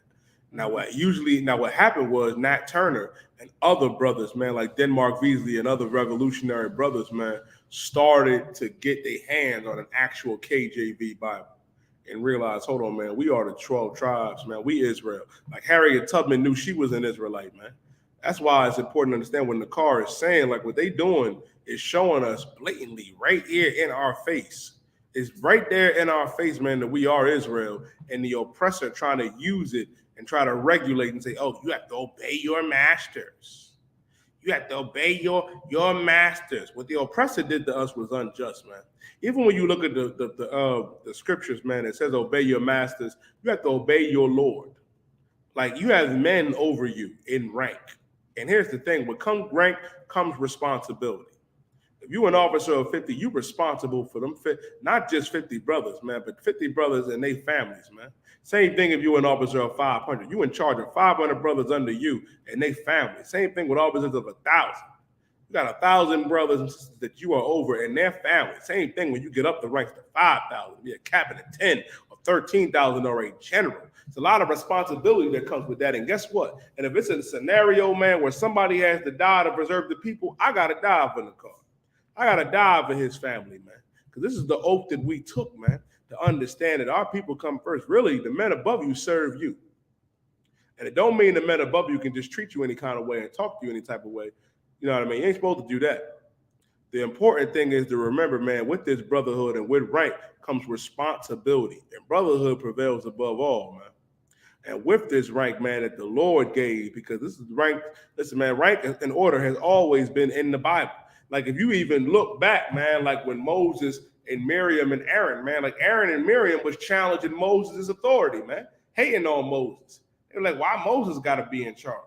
Now what happened was Nat Turner and other brothers, man, like Denmark Beasley and other revolutionary brothers, man, started to get their hands on an actual KJV Bible. And realize, hold on, man, we are the 12 tribes, man. We Israel. Like Harriet Tubman knew she was an Israelite, man. That's why it's important to understand when the car is saying, like, what they doing is showing us blatantly right here in our face. It's right there in our face, man, that we are Israel. And the oppressor trying to use it and try to regulate and say, oh, you have to obey your masters. You have to obey your masters. What the oppressor did to us was unjust, man. Even when you look at the scriptures, man, it says obey your masters. You have to obey your Lord. Like you have men over you in rank. And here's the thing, with rank comes responsibility. If you're an officer of 50, you're responsible for them, not just 50 brothers, man, but 50 brothers and their families, man. Same thing if you're an officer of 500. You're in charge of 500 brothers under you and their families. Same thing with officers of 1,000. You got 1,000 brothers and sisters that you are over and their families. Same thing when you get up the ranks to 5,000, be a captain of 10 or 13,000 or a general. It's a lot of responsibility that comes with that. And guess what? And if it's a scenario, man, where somebody has to die to preserve the people, I got to die for the cause. I got to die for his family, man. Because this is the oath that we took, man, to understand that our people come first. Really, the men above you serve you. And it don't mean the men above you can just treat you any kind of way and talk to you any type of way. You know what I mean? You ain't supposed to do that. The important thing is to remember, man, with this brotherhood and with rank comes responsibility. And brotherhood prevails above all, man. And with this rank, man, that the Lord gave, because this is rank, listen, man, rank and order has always been in the Bible. Like if you even look back, man, like when Moses and Miriam and Aaron, man, like Aaron and Miriam was challenging Moses' authority, man, hating on Moses. They were like, why Moses got to be in charge?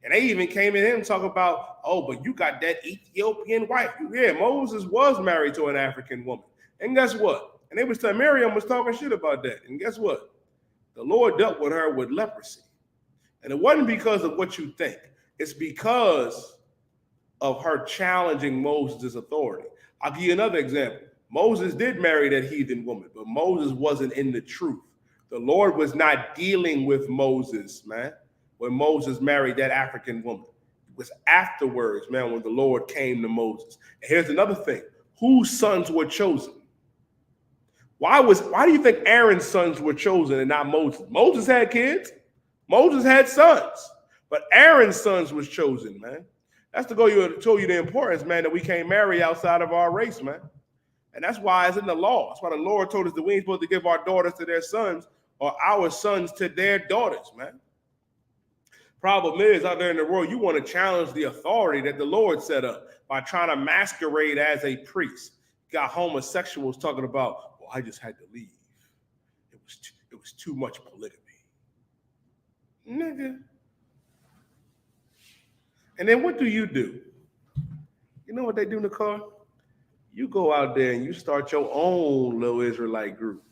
And they even came in and talk about, oh, but you got that Ethiopian wife. Yeah, Moses was married to an African woman. And guess what? And they was telling Miriam was talking shit about that. And guess what? The Lord dealt with her with leprosy. And it wasn't because of what you think. It's because of her challenging Moses' authority. I'll give you another example. Moses did marry that heathen woman, but Moses wasn't in the truth. The Lord was not dealing with Moses, man, when Moses married that African woman. It was afterwards, man, when the Lord came to Moses. And here's another thing. Whose sons were chosen? Why do you think Aaron's sons were chosen and not Moses? Moses had kids. Moses had sons. But Aaron's sons was chosen, man. That's to show you the importance, man, that we can't marry outside of our race, man. And that's why it's in the law. That's why the Lord told us that we ain't supposed to give our daughters to their sons or our sons to their daughters, man. Problem is, out there in the world, you want to challenge the authority that the Lord set up by trying to masquerade as a priest. You got homosexuals talking about, well, I just had to leave. It was too much polygamy. Nigga. And then what do? You know what they do in the car? You go out there and you start your own little Israelite group.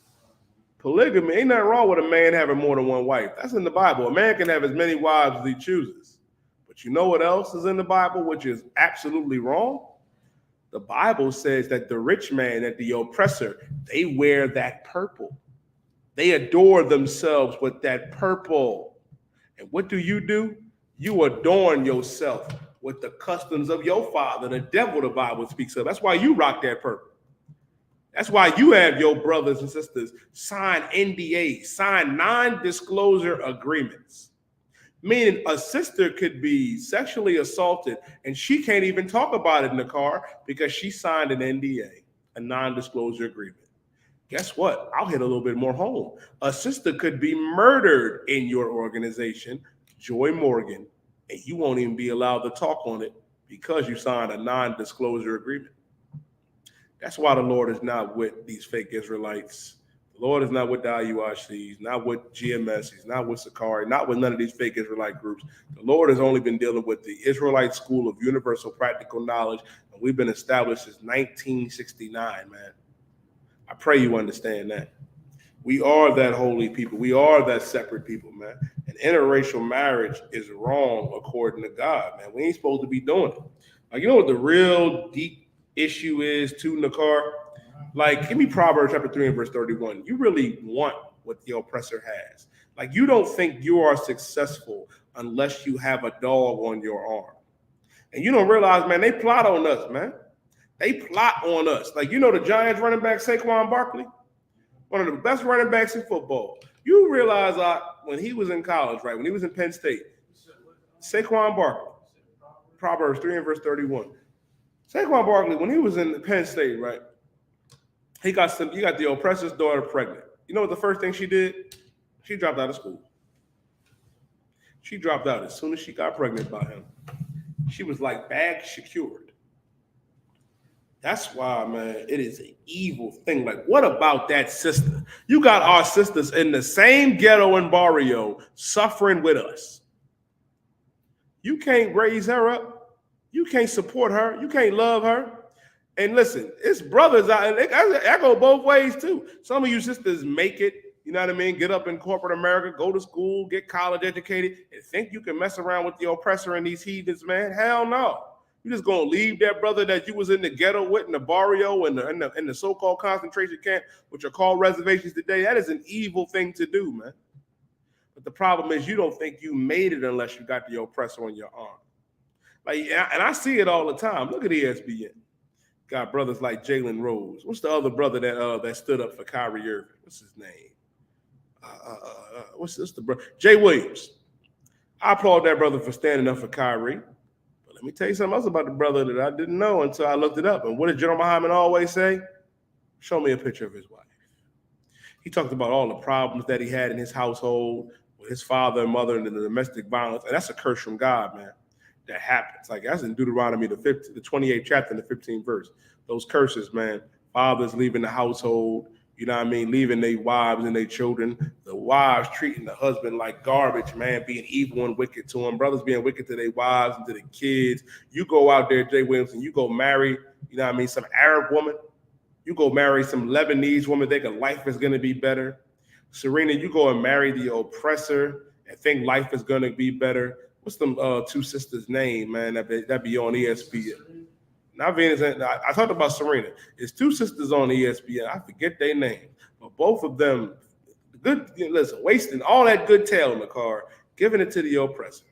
Polygamy, ain't nothing wrong with a man having more than one wife. That's in the Bible. A man can have as many wives as he chooses. But you know what else is in the Bible, which is absolutely wrong? The Bible says that the rich man, that the oppressor, they wear that purple. They adore themselves with that purple. And what do? You adorn yourself with the customs of your father, the devil, the Bible speaks of. That's why you rock that purple. That's why you have your brothers and sisters sign NDAs, sign non-disclosure agreements. Meaning a sister could be sexually assaulted and she can't even talk about it in the car because she signed an NDA, a non-disclosure agreement. Guess what? I'll hit a little bit more home. A sister could be murdered in your organization, Joy Morgan, and you won't even be allowed to talk on it because you signed a non-disclosure agreement. That's why the Lord is not with these fake Israelites. The Lord is not with the IUICs, not with GMS, he's not with Sakari, not with none of these fake Israelite groups. The Lord has only been dealing with the Israelite School of Universal Practical Knowledge, and we've been established since 1969, man. I pray you understand that. We are that holy people. We are that separate people, man. And interracial marriage is wrong according to God, man. We ain't supposed to be doing it. Like, you know what the real deep issue is too, Nakar? Like, give me Proverbs chapter 3 and verse 31. You really want what the oppressor has. Like, you don't think you are successful unless you have a dog on your arm. And you don't realize, man, they plot on us, man. They plot on us. Like, you know the Giants running back Saquon Barkley? One of the best running backs in football. You realize when he was in college, right, when he was in Penn State, Saquon Barkley, Proverbs 3 and verse 31. Saquon Barkley, when he was in Penn State, right, he got the oppressor's daughter pregnant. You know what the first thing she did? She dropped out of school. She dropped out as soon as she got pregnant by him. She was like bag secured. That's why, man, it is an evil thing. Like, what about that sister? You got our sisters in the same ghetto and barrio suffering with us. You can't raise her up. You can't support her. You can't love her. And listen, it's brothers out, and I go both ways too. Some of you sisters make it, you know what I mean? Get up in corporate America, go to school, get college educated, and think you can mess around with the oppressor and these heathens, man. Hell no. You just gonna leave that brother that you was in the ghetto with, in the barrio, and in the so-called concentration camp, which are called reservations today. That is an evil thing to do, man. But the problem is you don't think you made it unless you got the oppressor on your arm. Like, and I see it all the time. Look at ESPN. Got brothers like Jalen Rose. What's the other brother that stood up for Kyrie Irving? What's his name? What's the brother? Jay Williams. I applaud that brother for standing up for Kyrie. But let me tell you something else about the brother that I didn't know until I looked it up. And what did General Muhammad always say? Show me a picture of his wife. He talked about all the problems that he had in his household with his father and mother and the domestic violence. And that's a curse from God, man. That happens. Like that's in Deuteronomy, the 28th chapter and the 15th verse. Those curses, man. Fathers leaving the household, you know what I mean, leaving their wives and their children. The wives treating the husband like garbage, man, being evil and wicked to them. Brothers being wicked to their wives and to their kids. You go out there, Jay Williams, and you go marry, you know what I mean, some Arab woman. You go marry some Lebanese woman, think life is going to be better. Serena, you go and marry the oppressor and think life is going to be better. What's them two sisters' name, man? That be on ESPN. Not Venus. I talked about Serena. It's two sisters on ESPN. I forget their name, but both of them, good. Listen, wasting all that good tail in the car, giving it to the oppressor.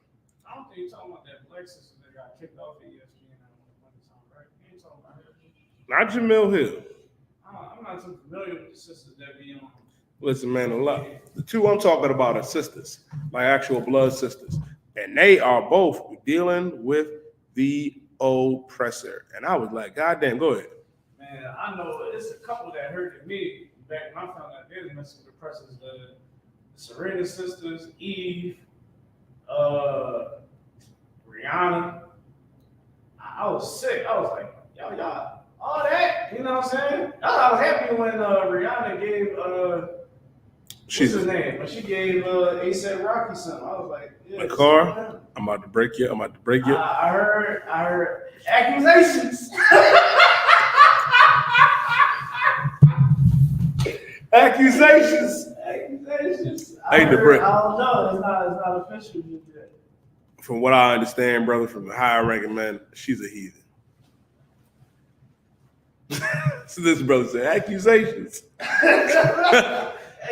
I don't think you're talking about that black sister that got kicked off of ESPN at one time, right? You ain't talking about her. Not Jamil Hill. I'm not too familiar with the sisters that be on. Listen, man, a lot. The two I'm talking about are sisters, my actual blood sisters. And they are both dealing with the oppressor. And I was like, God damn, go ahead. Man, I know it's a couple that hurted me back when I found out they was messing with oppressors. The Serena sisters, Eve, Rihanna. I was sick. I was like, y'all, all that, you know what I'm saying? I was happy when Rihanna gave what's his name? When she gave ASAP Rocky something, I was like, yeah. Car, I'm about to break you. I heard accusations. Accusations. I Ain't the brick. I don't know. It's not official yet. From what I understand, brother, from the higher ranking man, she's a heathen. So this brother said accusations.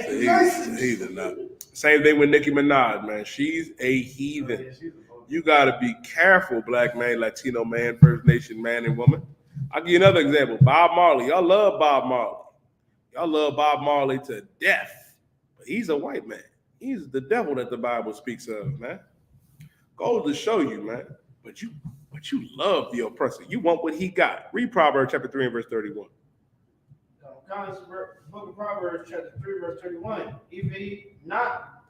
Heathen, nah. Same thing with Nicki Minaj, man. She's a heathen. You gotta be careful, black man, Latino man, First Nation man and woman. I'll give you another example. Bob Marley. Y'all love Bob Marley. Y'all love Bob Marley to death. But he's a white man. He's the devil that the Bible speaks of, man. Goes to show you, man. But you love the oppressor. You want what he got. Read Proverbs chapter 3 and verse 31. Book of Proverbs chapter 3 verse 31. Envy not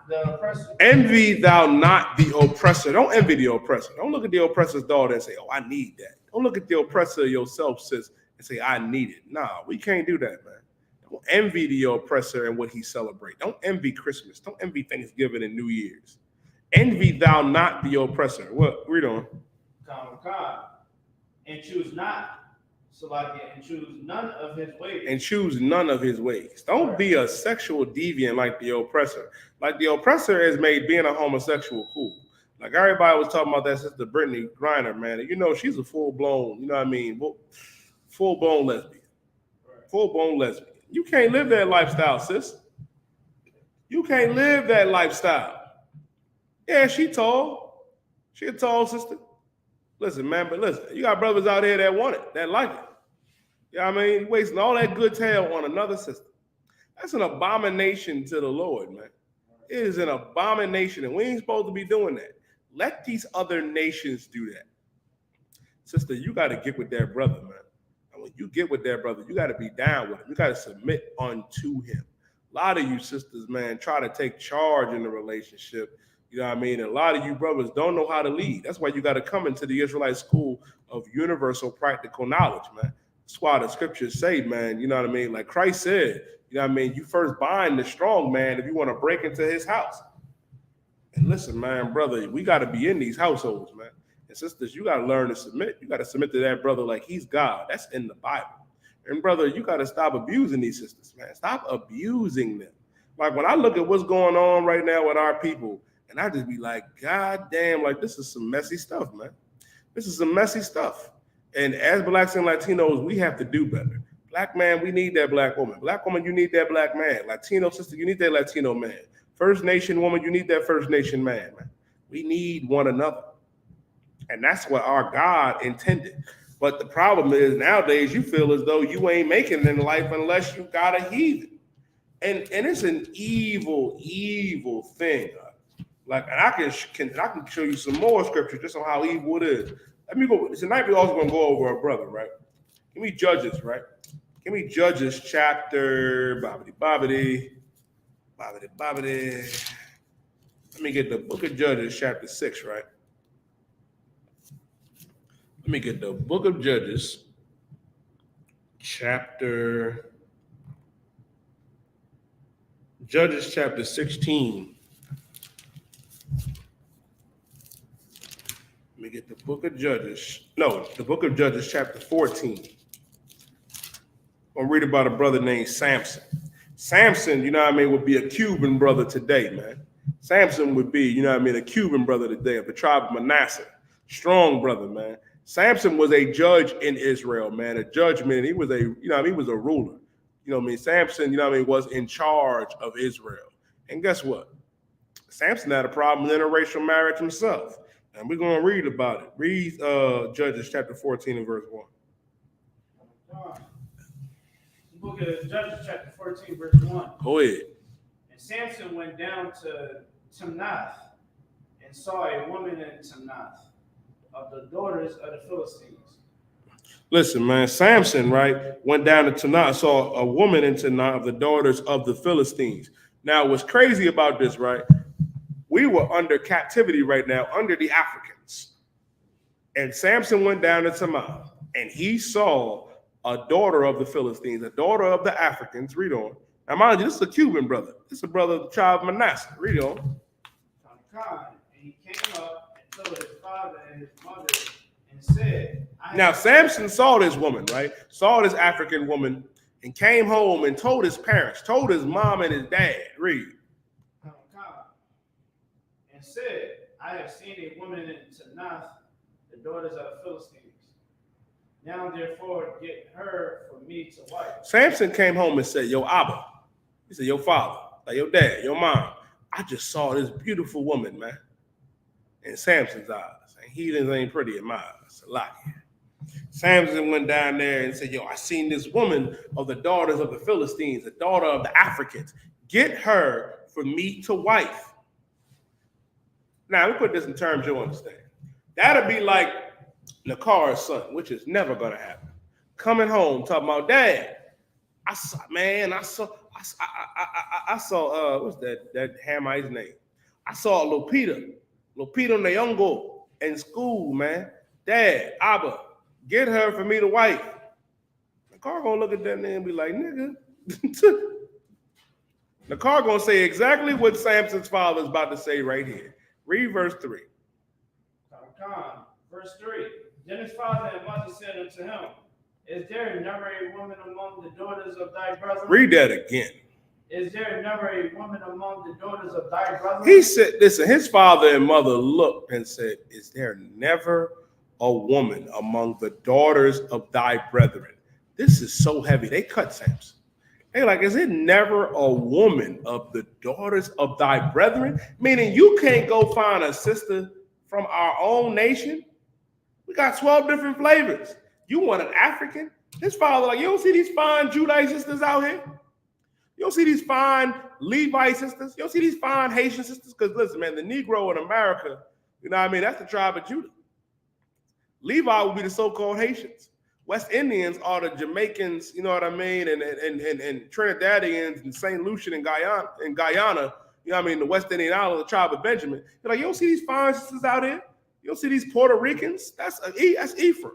the oppressor. Envy thou not the oppressor. Don't envy the oppressor. Don't look at the oppressor's daughter and say, oh, I need that. Don't look at the oppressor yourself, sis, and say, I need it. Nah, we can't do that, man. Don't envy the oppressor and what he celebrates. Don't envy Christmas. Don't envy Thanksgiving and New Year's. Envy thou not the oppressor. What? Read on. And choose not. And choose none of his ways. And choose none of his ways. Don't be a sexual deviant like the oppressor. Like the oppressor has made being a homosexual cool. Like everybody was talking about that sister Brittany Griner, man. You know, she's a full-blown, you know what I mean, full-blown lesbian. Right. Full-blown lesbian. You can't live that lifestyle, sis. You can't live that lifestyle. Yeah, she tall. She a tall sister. Listen, man, but listen, you got brothers out here that want it, that like it. You know what I mean? Wasting all that good tail on another sister. That's an abomination to the Lord, man. It is an abomination, and we ain't supposed to be doing that. Let these other nations do that. Sister, you got to get with that brother, man. And when you get with that brother, you got to be down with him. You got to submit unto him. A lot of you sisters, man, try to take charge in the relationship You know what I mean? And a lot of you brothers don't know how to lead. That's why you got to come into the Israelite school of universal practical knowledge, man. That's why the scriptures say, man, you know what I mean? Like Christ said, you know what I mean? You first bind the strong man if you want to break into his house. And listen, man, brother, we got to be in these households, man. And sisters, you got to learn to submit. You got to submit to that brother like he's God. That's in the Bible. And brother, you got to stop abusing these sisters, man. Stop abusing them. Like when I look at what's going on right now with our people, and I just be like, God damn, like this is some messy stuff, man. This is some messy stuff. And as blacks and Latinos, we have to do better. Black man, we need that black woman. Black woman, you need that black man. Latino sister, you need that Latino man. First Nation woman, you need that First Nation man. We need one another. And that's what our God intended. But the problem is nowadays you feel as though you ain't making it in life unless you got a heathen. And it's an evil, evil thing. Like, and I can show you some more scripture just on how evil it is. Let me go. Tonight we also gonna go over our brother, right? Give me Judges, right? Give me Judges chapter bobbity. Let me get the book of Judges chapter 6, right? Let me get the book of Judges chapter 16. Let me get the book of Judges. No, the book of Judges chapter 14. I'll read about a brother named Samson. Samson, you know what I mean, would be a Cuban brother today, man. Samson would be, you know what I mean, a Cuban brother today of the tribe of Manasseh. Strong brother, man. Samson was a judge in Israel, man. A judge, man. He was a, you know, he was a ruler. You know what I mean? Samson, you know what I mean, was in charge of Israel. And guess what? Samson had a problem with interracial marriage himself. And we're going to read about it. Read Judges chapter 14 and verse 1. The book of Judges chapter 14, verse 1. Go ahead. And Samson went down to Timnath and saw a woman in Timnath of the daughters of the Philistines. Listen, man, Samson, right, went down to Timnath, saw a woman in Timnath of the daughters of the Philistines. Now, what's crazy about this, right? We were under captivity right now, under the Africans. And Samson went down to Timnath, and he saw a daughter of the Philistines, a daughter of the Africans. Read on. Now, mind you, this is a Cuban brother. This is a brother of the tribe of Manasseh. Read on. And he came up and told his father and his mother and said, now, Samson saw this woman, right? Saw this African woman and came home and told his parents, told his mom and his dad. Read. And said, I have seen a woman in Timnath, the daughters of the Philistines. Now, therefore, get her for me to wife. Samson came home and said, yo, Abba. He said, yo, father, like your dad, your mom. I just saw this beautiful woman, man. In Samson's eyes. And heathens ain't pretty in my eyes. A lot. Samson went down there and said, yo, I seen this woman of the daughters of the Philistines, the daughter of the Africans. Get her for me to wife. Now, we put this in terms you'll understand. That'll be like Nakar's son, which is never going to happen. Coming home, talking about, Dad, I saw what's that Hamite's name? I saw Lupita Nyong'o in school, man. Dad, Abba, get her for me to wife. Nakar gonna look at that name and be like, nigga. Nakar gonna say exactly what Samson's father is about to say right here. Read verse 3. Verse 3. Then his father and mother said unto him, Is there never a woman among the daughters of thy brethren? Read that again. Is there never a woman among the daughters of thy brethren? He said, listen, his father and mother looked and said, Is there never a woman among the daughters of thy brethren? This is so heavy. They cut Samson. They like, is it never a woman of the daughters of thy brethren? Meaning you can't go find a sister from our own nation. We got 12 different flavors. You want an African? His father, like, you don't see these fine Judite sisters out here? You don't see these fine Levite sisters? You don't see these fine Haitian sisters? Because listen, man, the Negro in America, you know what I mean? That's the tribe of Judah. Levi would be the so-called Haitians. West Indians are the Jamaicans, you know what I mean, and Trinidadians and St. Lucian and Guyana, you you know what I mean, the West Indian Island, the tribe of Benjamin. You're like, you don't see these fine sisters out here? You don't see these Puerto Ricans? That's Ephraim.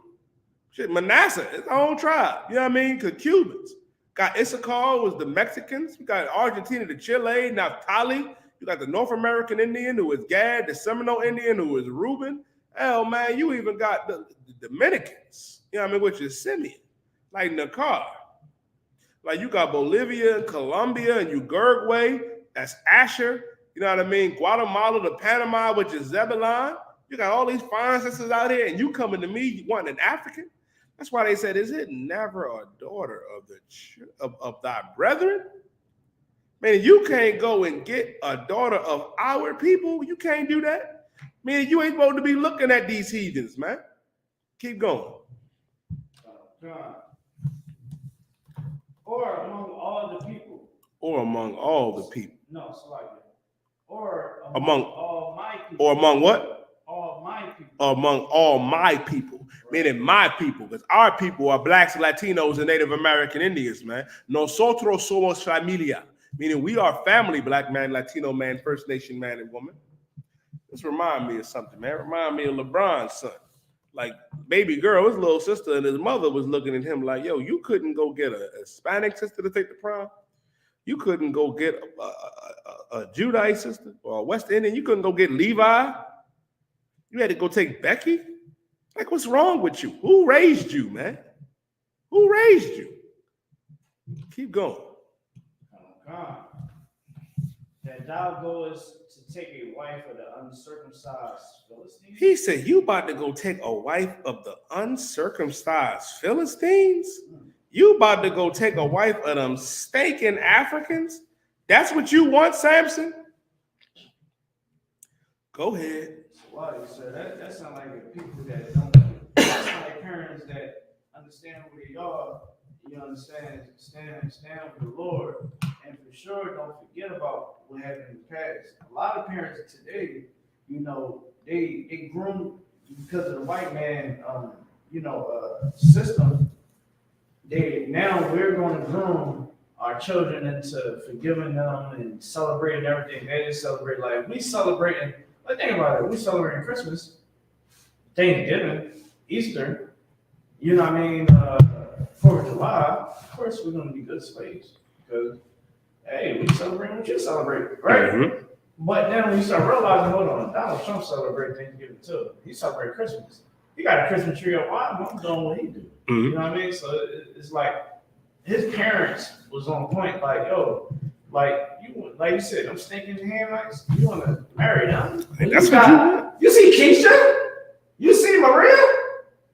Shit, Manasseh, it's our own tribe. You know what I mean? Because Cubans. Got Isupk was the Mexicans. We got Argentina, the Chile, Naphtali. You got the North American Indian who is Gad, the Seminole Indian who is Reuben. Hell, man, you even got the Dominicans, you know what I mean, which is Simeon, like Nakar. Like you got Bolivia and Colombia and Uruguay, that's Asher. You know what I mean? Guatemala to Panama, which is Zebulon. You got all these fine sisters out here, and you coming to me wanting an African? That's why they said, is it never a daughter of thy brethren? Man, you can't go and get a daughter of our people. You can't do that. Man, you ain't supposed to be looking at these heathens, man. Keep going. Or among all the people. Or among all the people. No, so like, or among all my people. Or among what? All my people. Among all my people. Right. Meaning my people. Because our people are blacks, Latinos, and Native American Indians, man. Nosotros somos familia. Meaning we are family, black man, Latino man, First Nation man and woman. This remind me of something, man. Remind me of LeBron's son. Like, baby girl, his little sister and his mother was looking at him like, yo, you couldn't go get a Hispanic sister to take the prom? You couldn't go get a Judite sister or a West Indian? You couldn't go get Levi? You had to go take Becky? Like, what's wrong with you? Who raised you, man? Who raised you? Keep going. God. That thou goest to take a wife of the uncircumcised Philistines? He said, you about to go take a wife of the uncircumcised Philistines? You about to go take a wife of them stinking Africans? That's what you want, Samson? Go ahead. Wow, so that sounds like the people that don't, that's like parents that understand who they are. You understand, stand with the Lord, and for sure, don't forget about what happened in the past. A lot of parents today, you know, they groom because of the white man, system. We're going to groom our children into forgiving them and celebrating everything they celebrate. Like we celebrating, like think about it, we celebrating Christmas, Thanksgiving, Easter. You know what I mean? 4th of July, of course, we're going to be good slaves because, hey, we celebrate what you celebrate, right? Mm-hmm. But then when you start realizing, hold on, Donald Trump celebrates Thanksgiving too. He celebrates Christmas. He got a Christmas tree up. Why? I'm doing what he do. Mm-hmm. You know what I mean? So it's like his parents was on point. Like, yo, like you said, I'm stinking ham lights. You want to marry them? Hey, that's what you want. You see Keisha? You see Maria?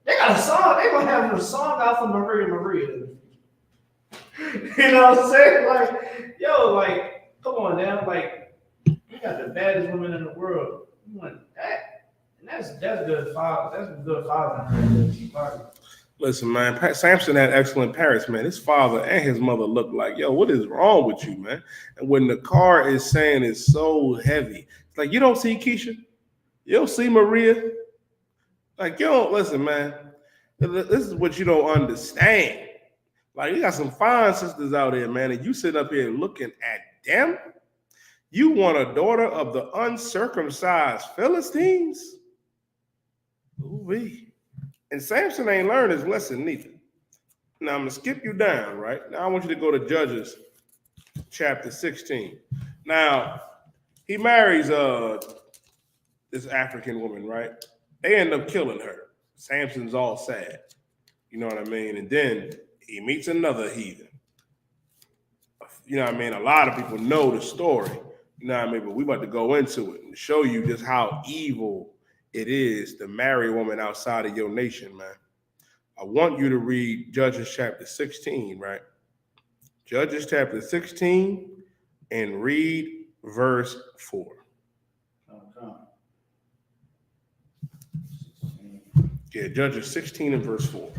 They got a song. They gonna have a song out for Maria. You know what I'm saying? Like, yo, like, come on now. Like, you got the baddest woman in the world. You want that? And that's good father. That's good father. Listen, man, Samson had excellent parents, man. His father and his mother looked like, yo, what is wrong with you, man? And when the car is saying it's so heavy, it's like, you don't see Keisha? You don't see Maria? Like, you don't, listen, man, this is what you don't understand. Like, you got some fine sisters out there, man, and you sit up here looking at them? You want a daughter of the uncircumcised Philistines? Ooh-wee. And Samson ain't learned his lesson neither. Now, I'm going to skip you down, right? Now, I want you to go to Judges chapter 16. Now, he marries this African woman, right? They end up killing her. Samson's all sad. You know what I mean? And then he meets another heathen. You know what I mean? A lot of people know the story. You know what I mean? But we about to go into it and show you just how evil it is to marry a woman outside of your nation, man. I want you to read Judges chapter 16, right? Judges chapter 16 and read verse 4. Yeah, Judges 16 and verse 4.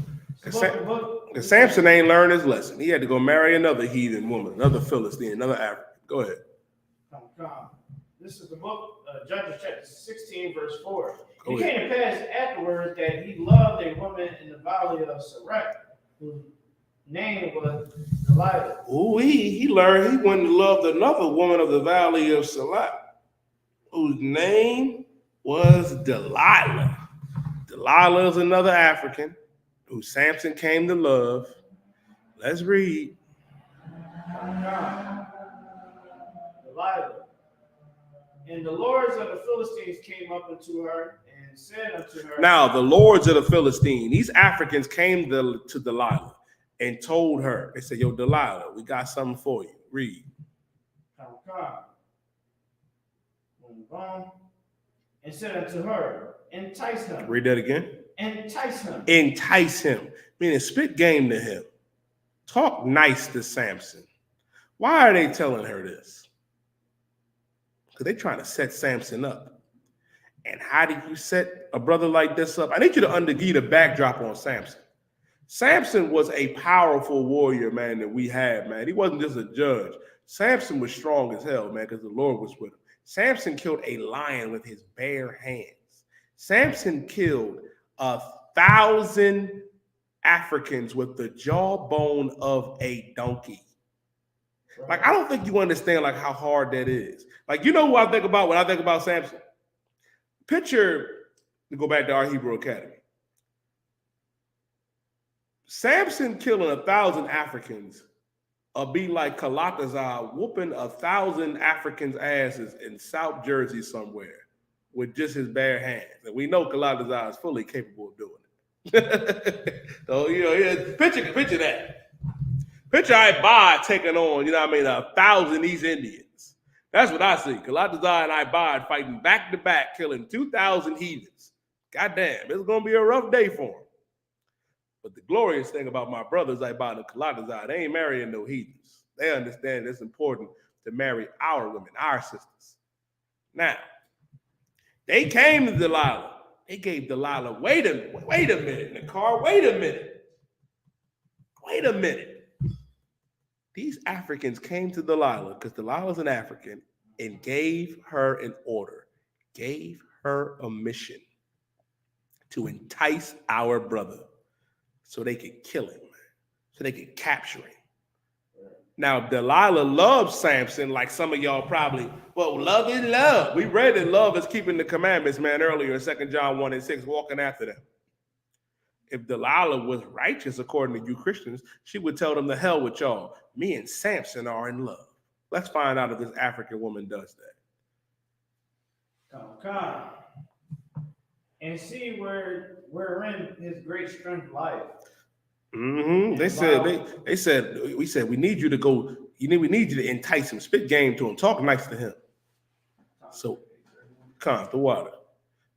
Because Samson ain't learned his lesson. He had to go marry another heathen woman, another Philistine, another African. Go ahead. This is the book, Judges chapter 16, verse 4. It came to pass afterwards that he loved a woman in the valley of Sarek, whose name was Delilah. Ooh, he learned he went and loved another woman of the valley of Salat, whose name was Delilah. Delilah is another African who Samson came to love. Let's read. Delilah. And the lords of the Philistines came up unto her and said unto her. Now, the lords of the Philistines, these Africans came to Delilah and told her, they said, yo, Delilah, we got something for you. Read. Come. And said unto her, entice him. Read that again. Entice him. Entice him. Meaning spit game to him. Talk nice to Samson. Why are they telling her this? Because they're trying to set Samson up. And how do you set a brother like this up? I need you to give the backdrop on Samson. Samson was a powerful warrior, man, that we had, man. He wasn't just a judge. Samson was strong as hell, man, because the Lord was with him. Samson killed a lion with his bare hands. Samson killed 1,000 Africans with the jawbone of a donkey. Like, I don't think you understand like how hard that is. Like, you know who I think about when I think about Samson? Picture, to go back to our Hebrew Academy. Samson killing 1,000 Africans be like Kalatazar whooping 1,000 Africans' asses in South Jersey somewhere with just his bare hands. And we know Kalatazar is fully capable of doing it. So, you know, picture that. Picture Ibai taking on, 1,000 East Indians. That's what I see. Kalatazar and Ibai fighting back to back, killing 2,000 heathens. Goddamn, it's going to be a rough day for them. But the glorious thing about my brothers, Ibai and Kalatazar, they ain't marrying no heathens. They understand it's important to marry our women, our sisters. Now, they came to Delilah. They gave Delilah, wait a minute, Nakar, wait a minute. These Africans came to Delilah because Delilah's an African and gave her an order, gave her a mission to entice our brother so they could kill him, so they could capture him. Now, Delilah loves Samson like some of y'all probably, well, love is love. We read that love is keeping the commandments, man, earlier in 2 John 1 and 6, walking after them. If Delilah was righteous, according to you Christians, she would tell them to hell with y'all. Me and Samson are in love. Let's find out if this African woman does that. Come. And see wherein his great strength lies. Mm-hmm. They said, we need you to go, we need you to entice him, spit game to him, talk nice to him. So, come, the water.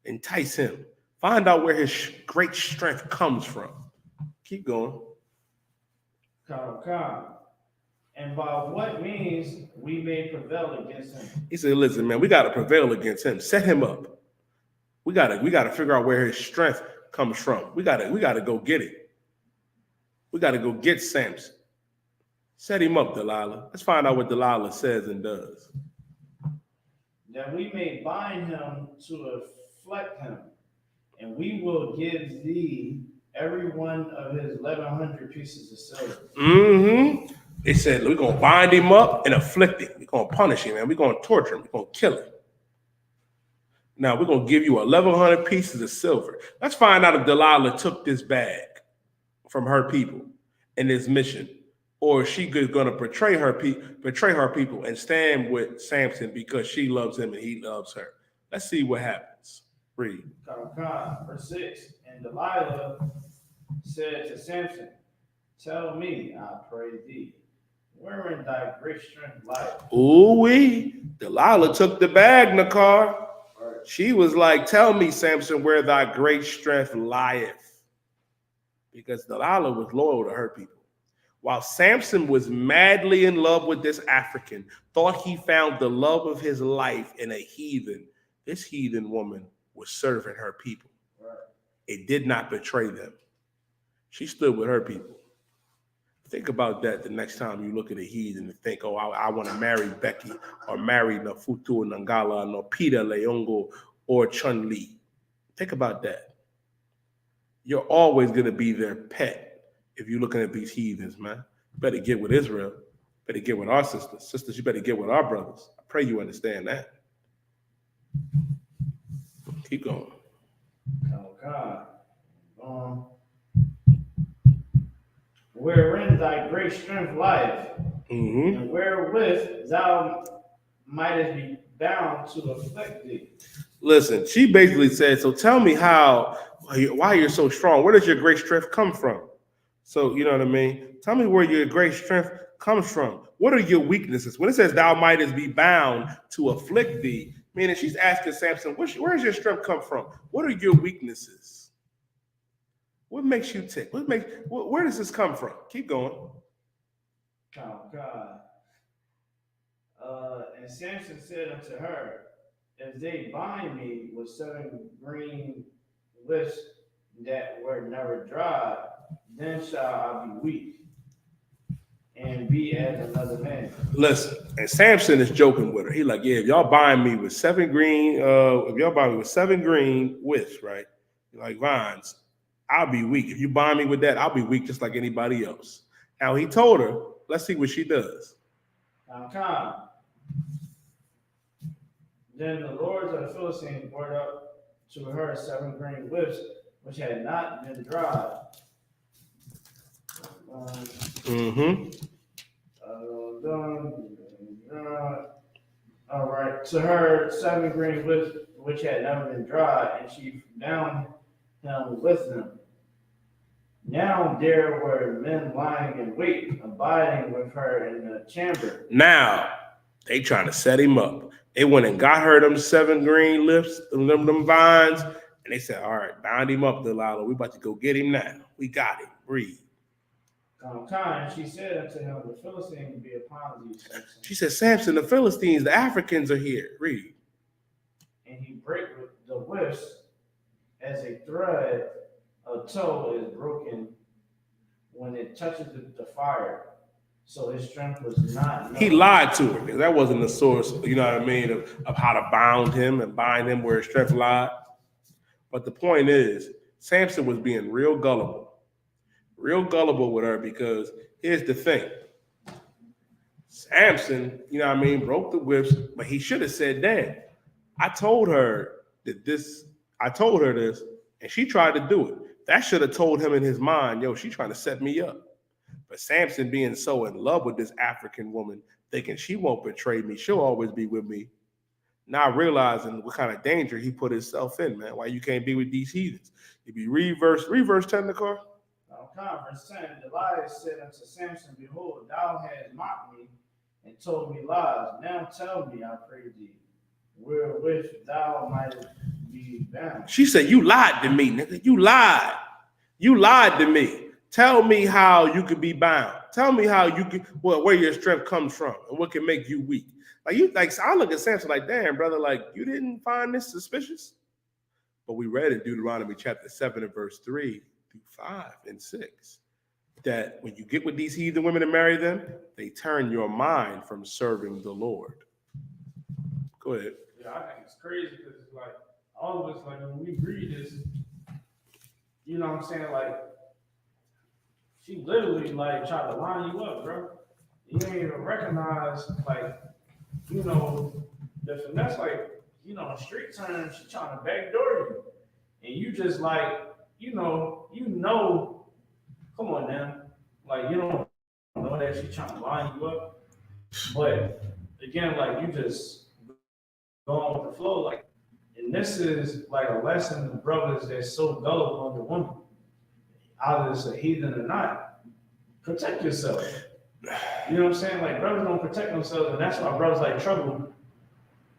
Entice him. Find out where his great strength comes from. Keep going. Come. And by what means we may prevail against him. He said, listen, man, we got to prevail against him. Set him up. We got to figure out where his strength comes from. We got to go get it. We got to go get Samson. Set him up, Delilah. Let's find out what Delilah says and does. That we may bind him to afflict him, and we will give thee every one of his 1,100 pieces of silver. Mm-hmm. They said, we're going to bind him up and afflict him. We're going to punish him, and we're going to torture him. We're going to kill him. Now, we're going to give you 1,100 pieces of silver. Let's find out if Delilah took this bag from her people in this mission, or is she going to betray her people and stand with Samson because she loves him and he loves her. Let's see what happens. Read. Verse 6. And Delilah said to Samson, tell me, I pray thee, wherein thy great strength lieth. Ooh-wee. Delilah took the bag, Nakar. Right. She was like, tell me, Samson, where thy great strength lieth. Because Delilah was loyal to her people. While Samson was madly in love with this African, thought he found the love of his life in a heathen, this heathen woman was serving her people. Right. It did not betray them. She stood with her people. Think about that the next time you look at a heathen and think, oh, I want to marry Becky or marry Nafutu Nangala, no Peter Leongo or Chun Li. Think about that. You're always going to be their pet if you're looking at these heathens, man. Better get with Israel. Better get with our sisters. Sisters, you better get with our brothers. I pray you understand that. Keep going. Oh God. Wherein thy great strength lieth, and wherewith thou mightest be bound to afflict thee. Listen, she basically said, so tell me why you're so strong. Where does your great strength come from? So, you know what I mean? Tell me where your great strength comes from. What are your weaknesses? When it says thou mightest be bound to afflict thee, meaning she's asking Samson, where does your strength come from? What are your weaknesses? What makes you tick? Where does this come from? Keep going. Oh God. And Samson said unto her, if they bind me with 7 green withs that were never dried, then shall I be weak and be as another man. Listen, and Samson is joking with her. He like, yeah, if y'all bind me with 7 green, withs, right? Like vines, I'll be weak. If you bind me with that, I'll be weak just like anybody else. Now he told her, let's see what she does. Come. Then the lords of the Philistines brought up to her 7 green whips, which had not been dried. All right. To her 7 green whips, which had never been dried, and she bound him with them. Now there were men lying in wait, abiding with her in the chamber. Now they trying to set him up. They went and got her them 7 green lips, them vines, and they said, all right, bind him up, Delilah. We about to go get him now. We got him. Read. She said unto him, the Philistines be upon thee, Samson. She said, Samson, the Philistines, the Africans are here. Read. And he brake the whips as a thread of tow is broken when it touches the fire. So his strength was not known. He lied to her because that wasn't the source, you know what I mean, of how to bind him where his strength lied. But the point is, Samson was being real gullible with her because here's the thing. Samson, you know what I mean, broke the whips, but he should have said, Dad, I told her this, and she tried to do it. That should have told him in his mind, yo, she trying to set me up. But Samson being so in love with this African woman, thinking she won't betray me, she'll always be with me, not realizing what kind of danger he put himself in, man. Why you can't be with these heathens? If you read verse 10, the car. Verse 10, Delilah said unto Samson, behold, thou hast mocked me and told me lies. Now tell me, I pray thee, wherewith thou mightest be bound. She said, you lied to me, nigga. You lied. You lied to me. Tell me how you could be bound. Tell me how you can, where your strength comes from and what can make you weak. I look at Samson like, damn, brother, like you didn't find this suspicious? But we read in Deuteronomy chapter 7 and verse 3 through 5 and 6 that when you get with these heathen women and marry them, they turn your mind from serving the Lord. Go ahead. Yeah, I think it's crazy because it's like all of us, like when we read this, you know what I'm saying? Like she literally like tried to line you up, bro. You ain't even recognize, like, you know, the finesse, like, you know, in street terms, she trying to backdoor you. And you just like, you know, come on now. Like, you don't know that she trying to line you up. But again, like, you just going with the flow. Like, and this is like a lesson to brothers that's so gullible on the woman. Either it's a heathen or not. Protect yourself. You know what I'm saying? Like, brothers don't protect themselves, and that's why brothers like Trouble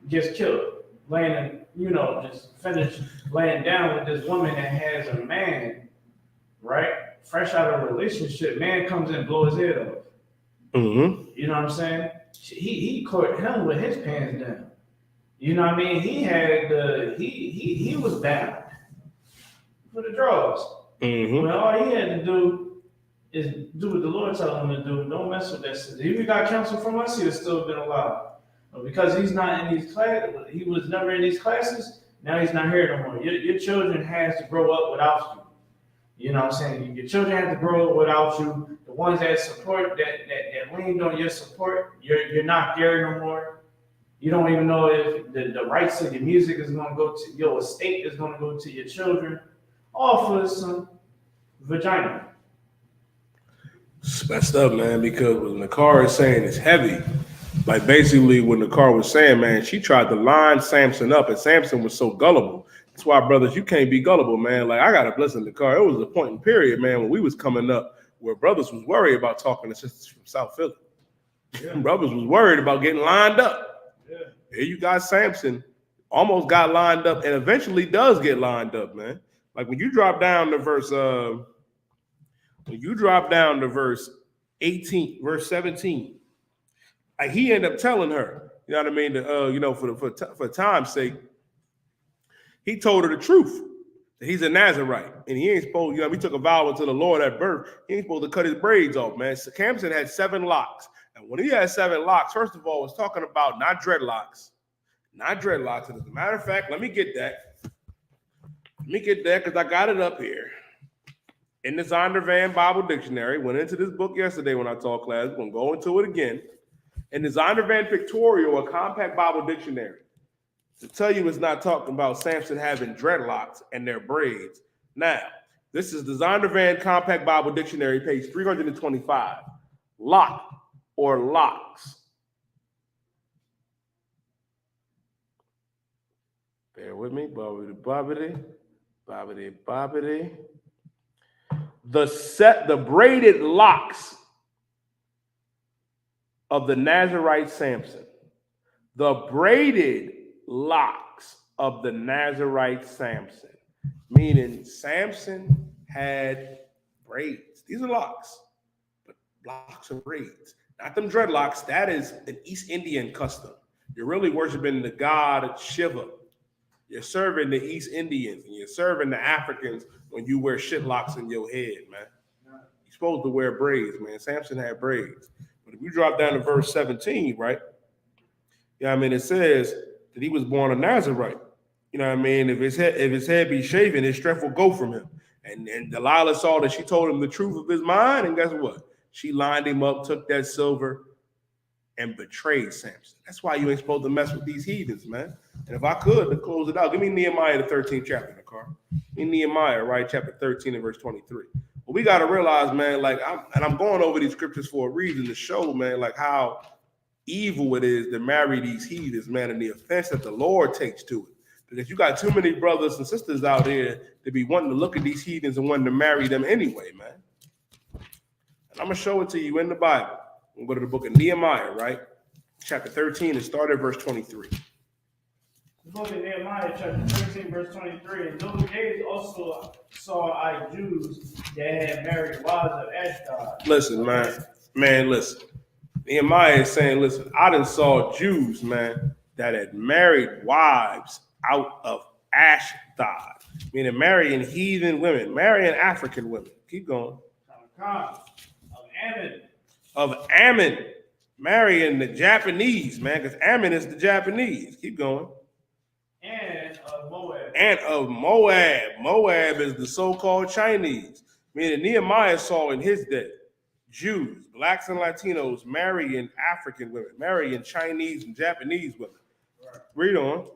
gets killed. Laying, you know, just finish laying down with this woman that has a man, right? Fresh out of a relationship, man comes in and blows his head off. Mm-hmm. You know what I'm saying? He caught him with his pants down. You know what I mean? He had he was down for the drugs. Mm-hmm. Well, all he had to do is do what the Lord told him to do. Don't mess with that shit. If he got counsel from us, he'd have still been alive. But because he's not in these classes, he was never in these classes, now he's not here no more. Your children has to grow up without you. You know what I'm saying? Your children have to grow up without you. The ones that support that leaned on your support, you're not there no more. You don't even know if the rights of your music is going to go to your estate, is going to go to your children, all for some vagina. It's messed up, man, because when the car is saying it's heavy, like basically when the car was saying, man, she tried to line Samson up, and Samson was so gullible. That's why, brothers, you can't be gullible, man. Like, I got a blessing in the car. It was a point in period, man, when we was coming up where brothers was worried about talking to sisters from South Philly. Yeah. Brothers was worried about getting lined up. Yeah. Here you got Samson, almost got lined up, and eventually does get lined up, man. Like when you drop down to verse 18, verse 17, like he ended up telling her, you know what I mean? For time's sake, he told her the truth that he's a Nazarite and he ain't supposed, he took a vow unto the Lord at birth. He ain't supposed to cut his braids off, man. So Samson had 7 locks. And when he had 7 locks, first of all, was talking about not dreadlocks. And as a matter of fact, let me get that. Because I got it up here. In the Zondervan Bible Dictionary, went into this book yesterday when I taught class. We're going to go into it again. In the Zondervan Pictorial, a compact Bible dictionary, to tell you it's not talking about Samson having dreadlocks and their braids. Now, this is the Zondervan Compact Bible Dictionary, page 325. Lock or locks. Bear with me. Bobbity. The braided locks of the Nazarite Samson. The braided locks of the Nazarite Samson. Meaning Samson had braids. These are locks, but locks and braids. Not them dreadlocks. That is an East Indian custom. You're really worshiping the god Shiva. You're serving the East Indians and you're serving the Africans when you wear shit locks in your head, man. You're supposed to wear braids, man. Samson had braids. But if you drop down to verse 17, right? You know what I mean? It says that he was born a Nazarite. You know what I mean? If his head be shaven, his strength will go from him. And Delilah saw that she told him the truth of his mind, and guess what? She lined him up, took that silver, and betrayed Samson. That's why you ain't supposed to mess with these heathens, man. And if I could, to close it out, give me Nehemiah, the 13th chapter in the car. Give me Nehemiah, right? Chapter 13 and verse 23. Well, we got to realize, man, like, I'm going over these scriptures for a reason to show, man, like how evil it is to marry these heathens, man, and the offense that the Lord takes to it. Because you got too many brothers and sisters out here to be wanting to look at these heathens and wanting to marry them anyway, man. And I'm going to show it to you in the Bible. We'll go to the book of Nehemiah, right? Chapter 13 and start at verse 23. The book of Nehemiah, chapter 13, verse 23. In those days also saw I Jews that had married wives of Ashdod. Listen, man, listen. Nehemiah is saying, listen, I done saw Jews, man, that had married wives out of Ashdod. Meaning marrying heathen women, marrying African women. Keep going. Of Ammon, marrying the Japanese, man, because Ammon is the Japanese. Keep going. And of Moab. And of Moab. Moab is the so-called Chinese. Meaning Nehemiah saw in his day Jews, blacks and Latinos marrying African women, marrying Chinese and Japanese women. Right. Read on.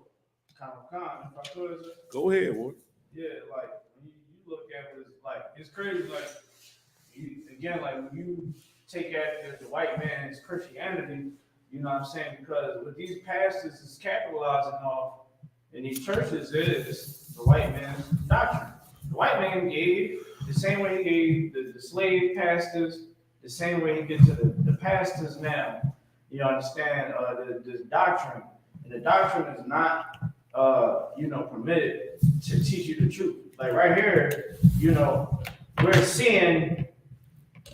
Go ahead, boy. Yeah, like when you look at this, like it's crazy. Like when you take after the white man's Christianity, you know what I'm saying? Because what these pastors is capitalizing off in these churches is the white man's doctrine. The white man gave the same way he gave the slave pastors, the same way he gives to the pastors now. You understand this doctrine, and the doctrine is not permitted to teach you the truth. Like right here, we're seeing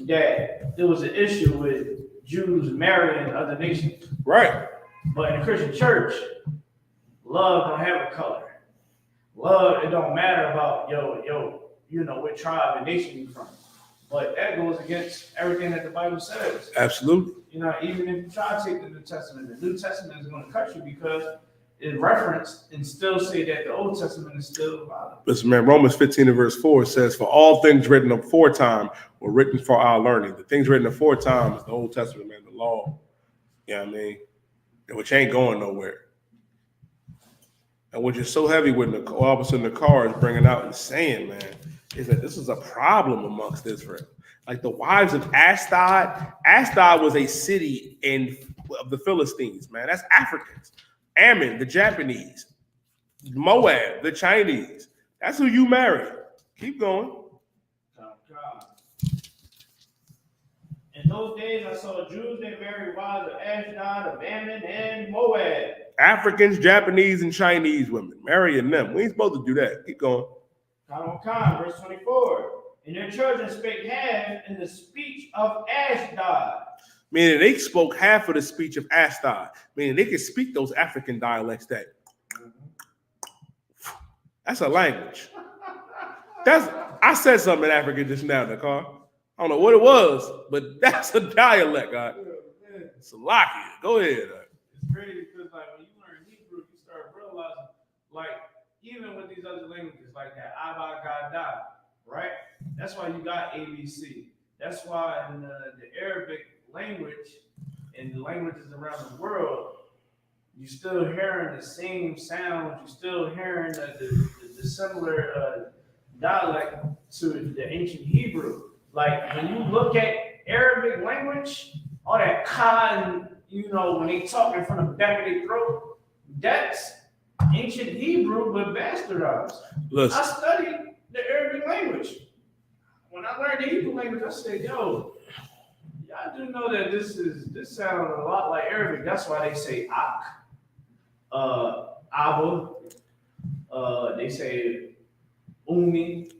that there was an issue with Jews marrying other nations. Right. But in the Christian church, love don't have a color. Love, it don't matter about what tribe and nation you from. But that goes against everything that the Bible says. Absolutely. Even if you try to take the New Testament is going to cut you because it referenced and still say that the Old Testament is still valid. Listen, man, Romans 15 and verse 4 says, for all things written aforetime were written for our learning. The things written aforetime is the Old Testament, man, the law. You know what I mean? Which ain't going nowhere. And which is so heavy when all of a sudden the car is bringing out and saying, man, is that this is a problem amongst Israel. Like the wives of Ashdod. Ashdod was a city of the Philistines, man. That's Africans. Ammon, the Japanese. Moab, the Chinese. That's who you marry. Keep going. In those days, I saw Jews that married wives of Ashdod, of Ammon, and Moab. Africans, Japanese, and Chinese women. Marrying them. We ain't supposed to do that. Keep going. Verse 24. And their children spake half in the speech of Ashdod. Meaning they spoke half of the speech of Ashdod. Meaning they could speak those African dialects that. That's a language. I said something in African just now in the car. I don't know what it was, but that's a dialect, God. Salakia. Go ahead. It's crazy because like when you learn Hebrew, you start realizing, like, even with these other languages, like that Abba Gada, right? That's why you got ABC. That's why in the Arabic language and the languages around the world, you still hearing the same sounds, you still hearing the similar dialect to the ancient Hebrew. Like when you look at Arabic language, all that ka and when they talking from the back of their throat, that's ancient Hebrew but bastardized. Listen. I studied the Arabic language. When I learned the Hebrew language, I said, yo, y'all do know that this sounds a lot like Arabic. That's why they say ak, Abba, they say Umi.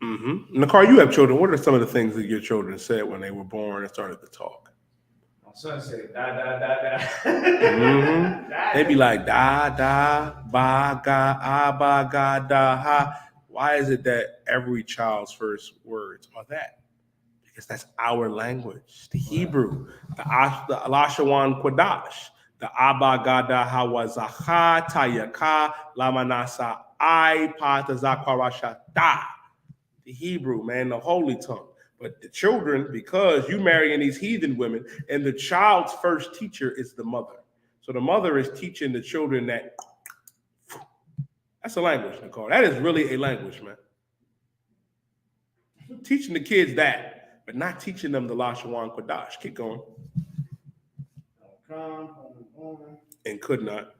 Mm-hmm. Nakar, you have children. What are some of the things that your children said when they were born and started to talk? My son said da da da da. Mm-hmm. They be like da da ba ga ba ga da ha. Why is it that every child's first words are that? Because that's our language, the Hebrew, the Alashawan Kwadash, the Abba Gada Hawazaha Tayaka Lamanasa I Patazakarasha Da. The Hebrew, man, the holy tongue. But the children, because you marrying these heathen women, and the child's first teacher is the mother. So the mother is teaching the children that. That's a language, Nicole. That is really a language, man. Teaching the kids that, but not teaching them the Lashawan Kwadash. Keep going. And could not.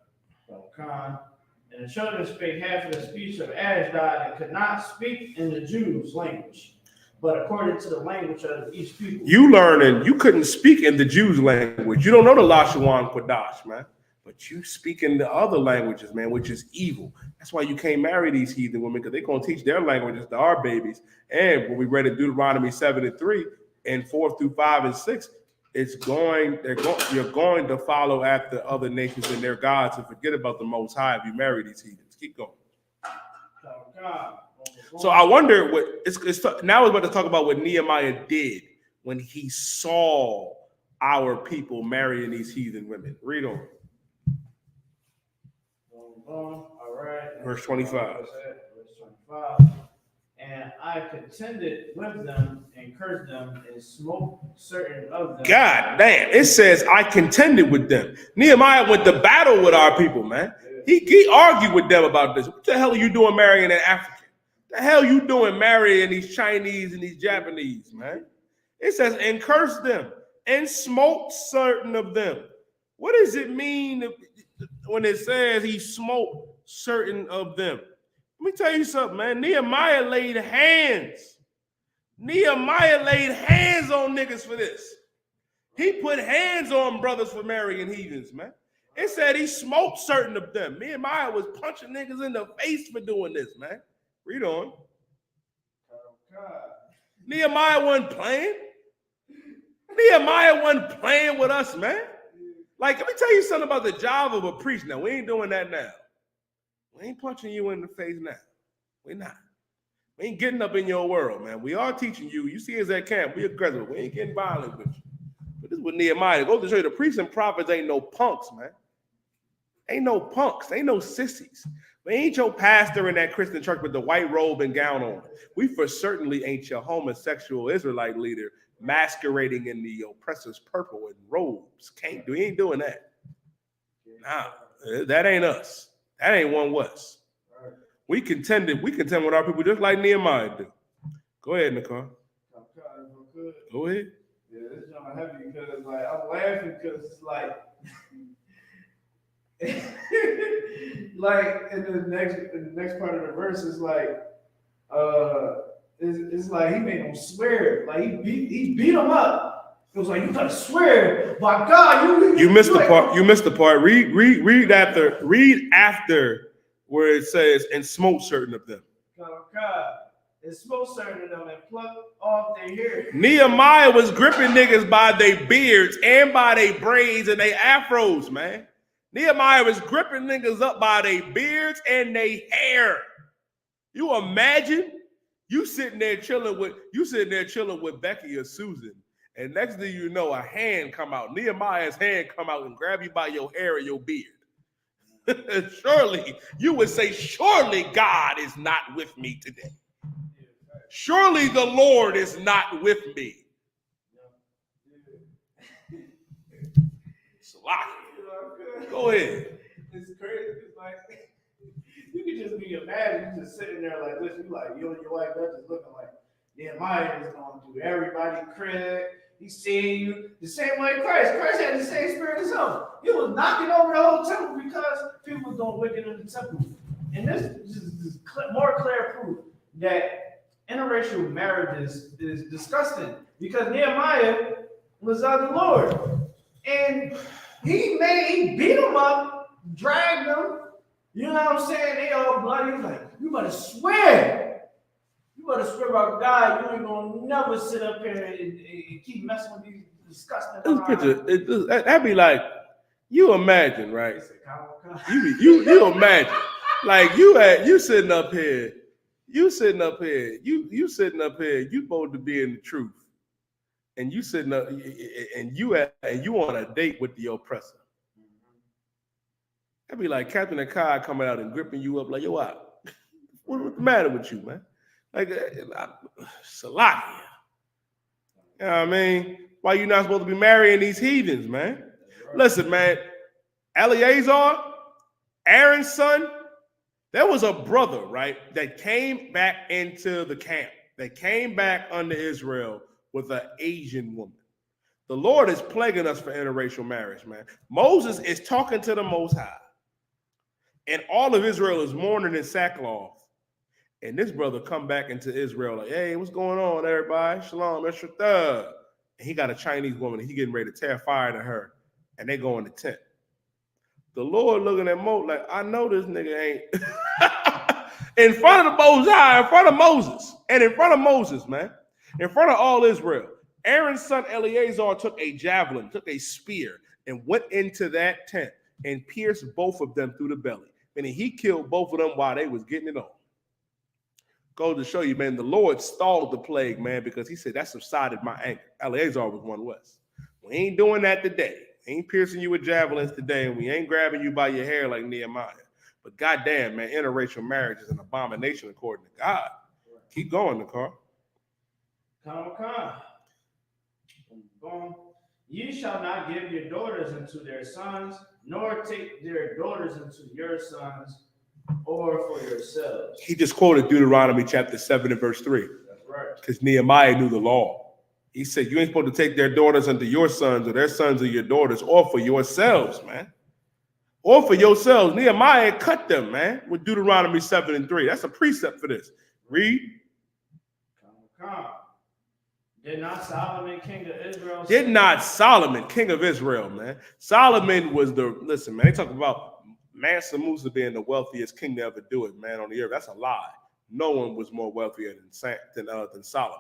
And the children spake half of the speech of Ashdod and could not speak in the Jews' language, but according to the language of each people. You learning, you couldn't speak in the Jews' language. You don't know the Lashawan Kwadash, man. But you speak in the other languages, man, which is evil. That's why you can't marry these heathen women, because they're going to teach their languages to our babies. And when we read in Deuteronomy 7:3 and 4 through 5 and 6, you're going to follow after other nations and their gods and forget about the Most High if you marry these heathens. Keep going. So I wonder now we're about to talk about what Nehemiah did when he saw our people marrying these heathen women. Read on. All right. Verse 25. Verse 25. And I contended with them and cursed them and smote certain of them. God damn. It says, I contended with them. Nehemiah went to battle with our people, man. He argued with them about this. What the hell are you doing marrying an African? The hell you doing marrying these Chinese and these Japanese, man? It says, and cursed them and smote certain of them. What does it mean when it says he smote certain of them? Let me tell you something, man. Nehemiah laid hands. Nehemiah laid hands on niggas for this. He put hands on brothers for marrying heathens, man. It said he smoked certain of them. Nehemiah was punching niggas in the face for doing this, man. Read on. Nehemiah wasn't playing. Nehemiah wasn't playing with us, man. Like, let me tell you something about the job of a priest. Now, we ain't doing that now. We ain't punching you in the face now. We're not. We ain't getting up in your world, man. We are teaching you. You see us at camp. We aggressive. We ain't getting violent with you. But this is what Nehemiah goes to show you. The priests and prophets ain't no punks, man. Ain't no punks. Ain't no sissies. We ain't your pastor in that Christian church with the white robe and gown on. We for certainly ain't your homosexual Israelite leader masquerading in the oppressor's purple and robes. We ain't doing that. Nah, that ain't us. That ain't one West. We contend with our people just like Nehemiah do. Go ahead, Nicole. Go ahead. Yeah, this joint heavy because like I'm laughing because it's like like in the next part of the verse is like it's like he made him swear, like he beat him up. It was like, you gotta swear by God. You missed the part. You missed the part. Read after where it says, and smote certain of them. God. And smote certain of them and pluck off their hair. Nehemiah was gripping niggas by their beards and by their braids and their afros, man. Nehemiah was gripping niggas up by their beards and their hair. You imagine you sitting there chilling with Becky or Susan, and next thing you know, a hand come out. Nehemiah's hand come out and grab you by your hair and your beard. Surely you would say, surely God is not with me today. Surely the Lord is not with me. Go ahead. It's crazy because like you can just be imagined just sitting there like this. You like you and your wife are just looking like Nehemiah is going through everybody crib. He's seeing you the same way Christ. Christ had the same spirit as him. He was knocking over the whole temple because people were doing wicked in the temple. And this is more clear proof that interracial marriage is disgusting because Nehemiah was of the Lord. And he beat him up, dragged him. You know what I'm saying? They all bloody. He's like, you better swear. You better swear by God. You ain't gonna never sit up here and keep messing with these disgusting. That'd be like, you imagine, right? You imagine, like you sitting up here. You sitting up here. You supposed to be in the truth. And you sitting up, and you on a date with the oppressor. That'd be like Captain Akai coming out and gripping you up like, yo, what's the matter with you, man? Like, Salakia. You know what I mean? Why you not supposed to be marrying these heathens, man? Right. Listen, man, Eleazar, Aaron's son, there was a brother, right, that came back into the camp. That came back under Israel with an Asian woman. The Lord is plaguing us for interracial marriage, man. Moses is talking to the Most High. And all of Israel is mourning in sackcloth. And this brother come back into Israel like, hey, what's going on, everybody? Shalom, Eshatah. And he got a Chinese woman, and he getting ready to tear fire to her. And they go in the tent. The Lord looking at Moses like, I know this nigga ain't. In front of the Most High, in front of Moses. And in front of Moses, man. In front of all Israel. Aaron's son Eleazar took a javelin, took a spear, and went into that tent and pierced both of them through the belly. And he killed both of them while they was getting it on. Goes to show you, man, the Lord stalled the plague, man, because he said that subsided my anger. Eleazar was one West. We ain't doing that today. We ain't piercing you with javelins today, and we ain't grabbing you by your hair like Nehemiah. But goddamn, man, interracial marriage is an abomination according to God. Keep going, Nicole. Come. Ye shall not give your daughters unto their sons, nor take their daughters unto your sons, or for yourselves. He just quoted Deuteronomy chapter 7 and verse 3. That's right. Because Nehemiah knew the law. He said, you ain't supposed to take their daughters unto your sons, or their sons or your daughters, or for yourselves, man. Or for yourselves. Nehemiah cut them, man, with Deuteronomy 7 and 3. That's a precept for this. Read. Come. Did not Solomon, king of Israel? Did not Solomon, king of Israel, man. Solomon was listen, man, they talk about Mansa Musa being the wealthiest king to ever do it, man, on the earth. That's a lie. No one was more wealthier than Solomon.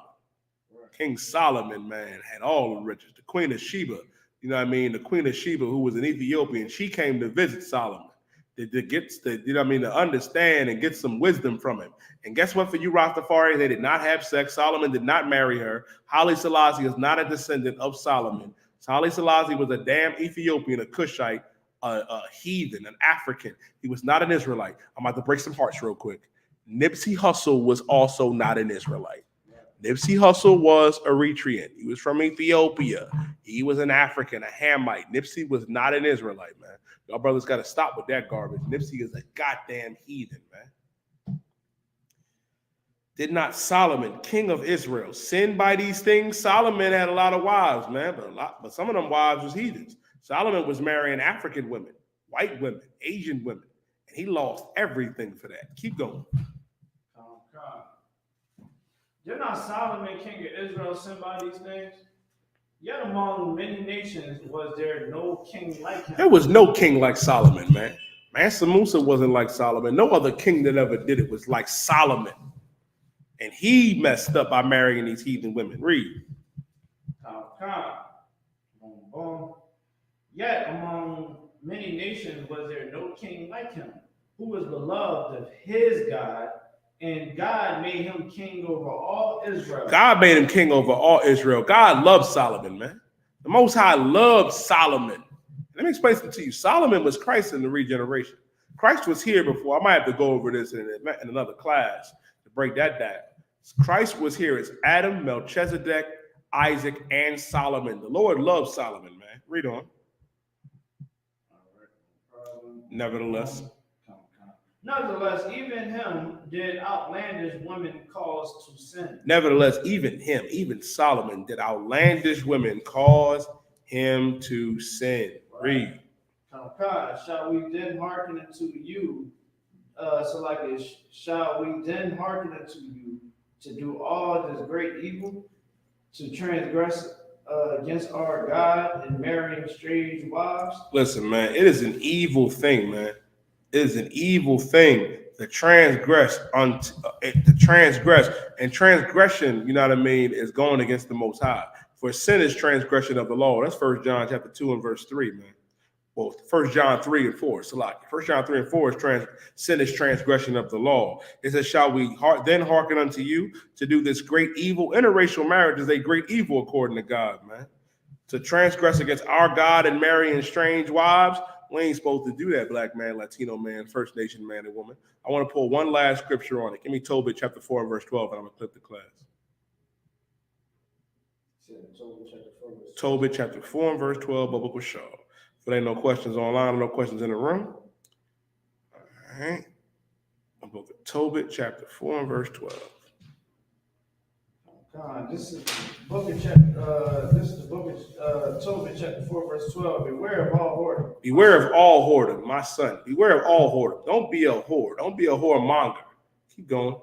Right. King Solomon, man, had all the riches. The Queen of Sheba, you know what I mean? The Queen of Sheba, who was an Ethiopian, she came to visit Solomon to understand and get some wisdom from him. And guess what? For you Rastafari, they did not have sex. Solomon did not marry her. Haile Selassie is not a descendant of Solomon. Haile Selassie was a damn Ethiopian, a Cushite, a heathen, an African. He was not an Israelite. I'm about to break some hearts real quick. Nipsey Hussle was also not an Israelite. Nipsey Hussle was Eritrean. He was from Ethiopia. He was an African, a Hamite. Nipsey was not an Israelite, man. Y'all brothers got to stop with that garbage. Nipsey is a goddamn heathen, man. Did not Solomon, king of Israel, sin by these things? Solomon had a lot of wives, man, but some of them wives was heathens. Solomon was marrying African women, white women, Asian women, and he lost everything for that. Keep going. Oh, God. Did not Solomon, king of Israel, sin by these things? Yet among many nations was there no king like him. There was no king like Solomon, man. Mansa Musa wasn't like Solomon. No other king that ever did it was like Solomon. And he messed up by marrying these heathen women. Read. Boom, boom. Yet among many nations was there no king like him, who was beloved of his God, and God made him king over all Israel. God made him king over all Israel. God loved Solomon, man. The Most High loved Solomon. Let me explain something to you. Solomon was Christ in the regeneration. Christ was here before. I might have to go over this in another class to break that down. Christ was here as Adam, Melchizedek, Isaac, and Solomon. The Lord loves Solomon, man. Read on. Nevertheless, even him did outlandish women cause to sin. Nevertheless, even Solomon did outlandish women cause him to sin. Read. Shall we then hearken unto you? Shall we then hearken unto you to do all this great evil, to transgress against our God and marrying strange wives? Listen, man, it is an evil thing, man. It is an evil thing to transgress and transgression, you know what I mean, is going against the Most High. For sin is transgression of the law. That's 1 John chapter 2 and verse 3, man. Well, 1 John 3 and 4. So like 1 John 3 and 4 is sin is transgression of the law. It says, shall we then hearken unto you to do this great evil? Interracial marriage is a great evil according to God, man. To transgress against our God and marrying strange wives, we ain't supposed to do that, black man, Latino man, First Nation man and woman. I want to pull one last scripture on it. Give me Tobit chapter 4 and verse 12, and I'm going to clip the class. Tobit chapter 4 and verse 12, biblical show. If there ain't no questions online, no questions in the room. All right. I'm book of Tobit chapter 4 and verse 12. God, this is the book of Tobit chapter 4 verse 12. Beware of all whoredom. Beware of all whoredom, my son. Beware of all whoredom. Don't be a whore. Don't be a whoremonger. Keep going.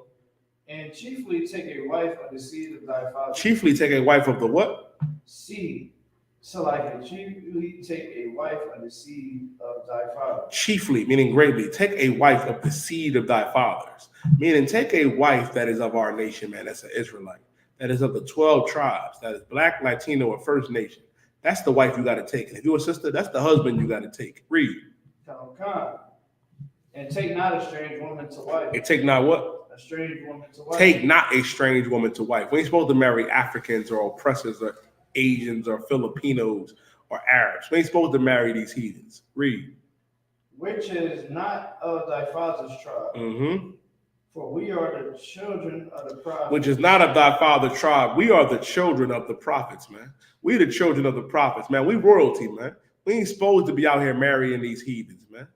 And chiefly take a wife of the seed of thy father. Chiefly take a wife of the what? Seed. So like chiefly take a wife of the seed of thy father. Chiefly, meaning greatly. Take a wife of the seed of thy fathers. Meaning take a wife that is of our nation, man. That's an Israelite. That is of the 12 tribes. That is black, Latino, or First Nation. That's the wife you got to take. And if you're a sister, that's the husband you got to take. Read. And take not a strange woman to wife. And take not what? A strange woman to wife. Take not a strange woman to wife. We ain't supposed to marry Africans or oppressors or Asians or Filipinos or Arabs. We ain't supposed to marry these heathens. Read. Which is not of thy father's tribe. Mm-hmm. For we are the children of the prophets. Which is not of thy father's tribe. We are the children of the prophets, man. We the children of the prophets, man. We royalty, man. We ain't supposed to be out here marrying these heathens, man.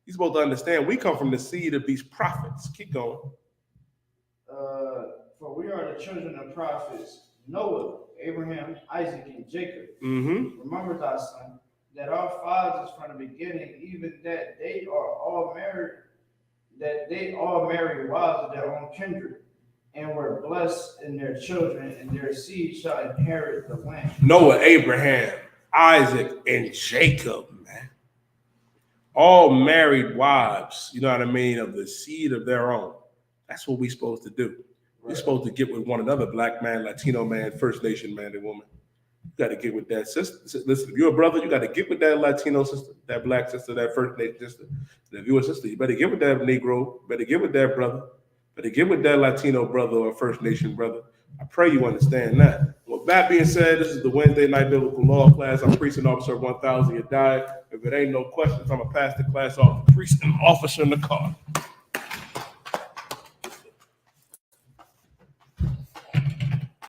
You're supposed to understand we come from the seed of these prophets. Keep going. For we are the children of prophets, Noah, Abraham, Isaac, and Jacob. Mm-hmm. Remember thy son, that our fathers from the beginning, even that they all married wives of their own kindred, and were blessed in their children, and their seed shall inherit the land. Noah, Abraham, Isaac, and Jacob, man. All married wives, you know what I mean, of the seed of their own. That's what we're supposed to do. We're supposed to get with one another, black man, Latino man, First Nation man and woman. You got to get with that sister. Listen, if you're a brother, you got to get with that Latino sister, that black sister, that First Nation sister. And if you're a sister, you better get with that Negro, better get with that brother, better get with that Latino brother or First Nation brother. I pray you understand that. What that being said, this is the Wednesday night biblical law class. I'm precinct officer 1000 Yedaya. If it ain't no questions, I'm gonna pass the class off to precinct officer in the car.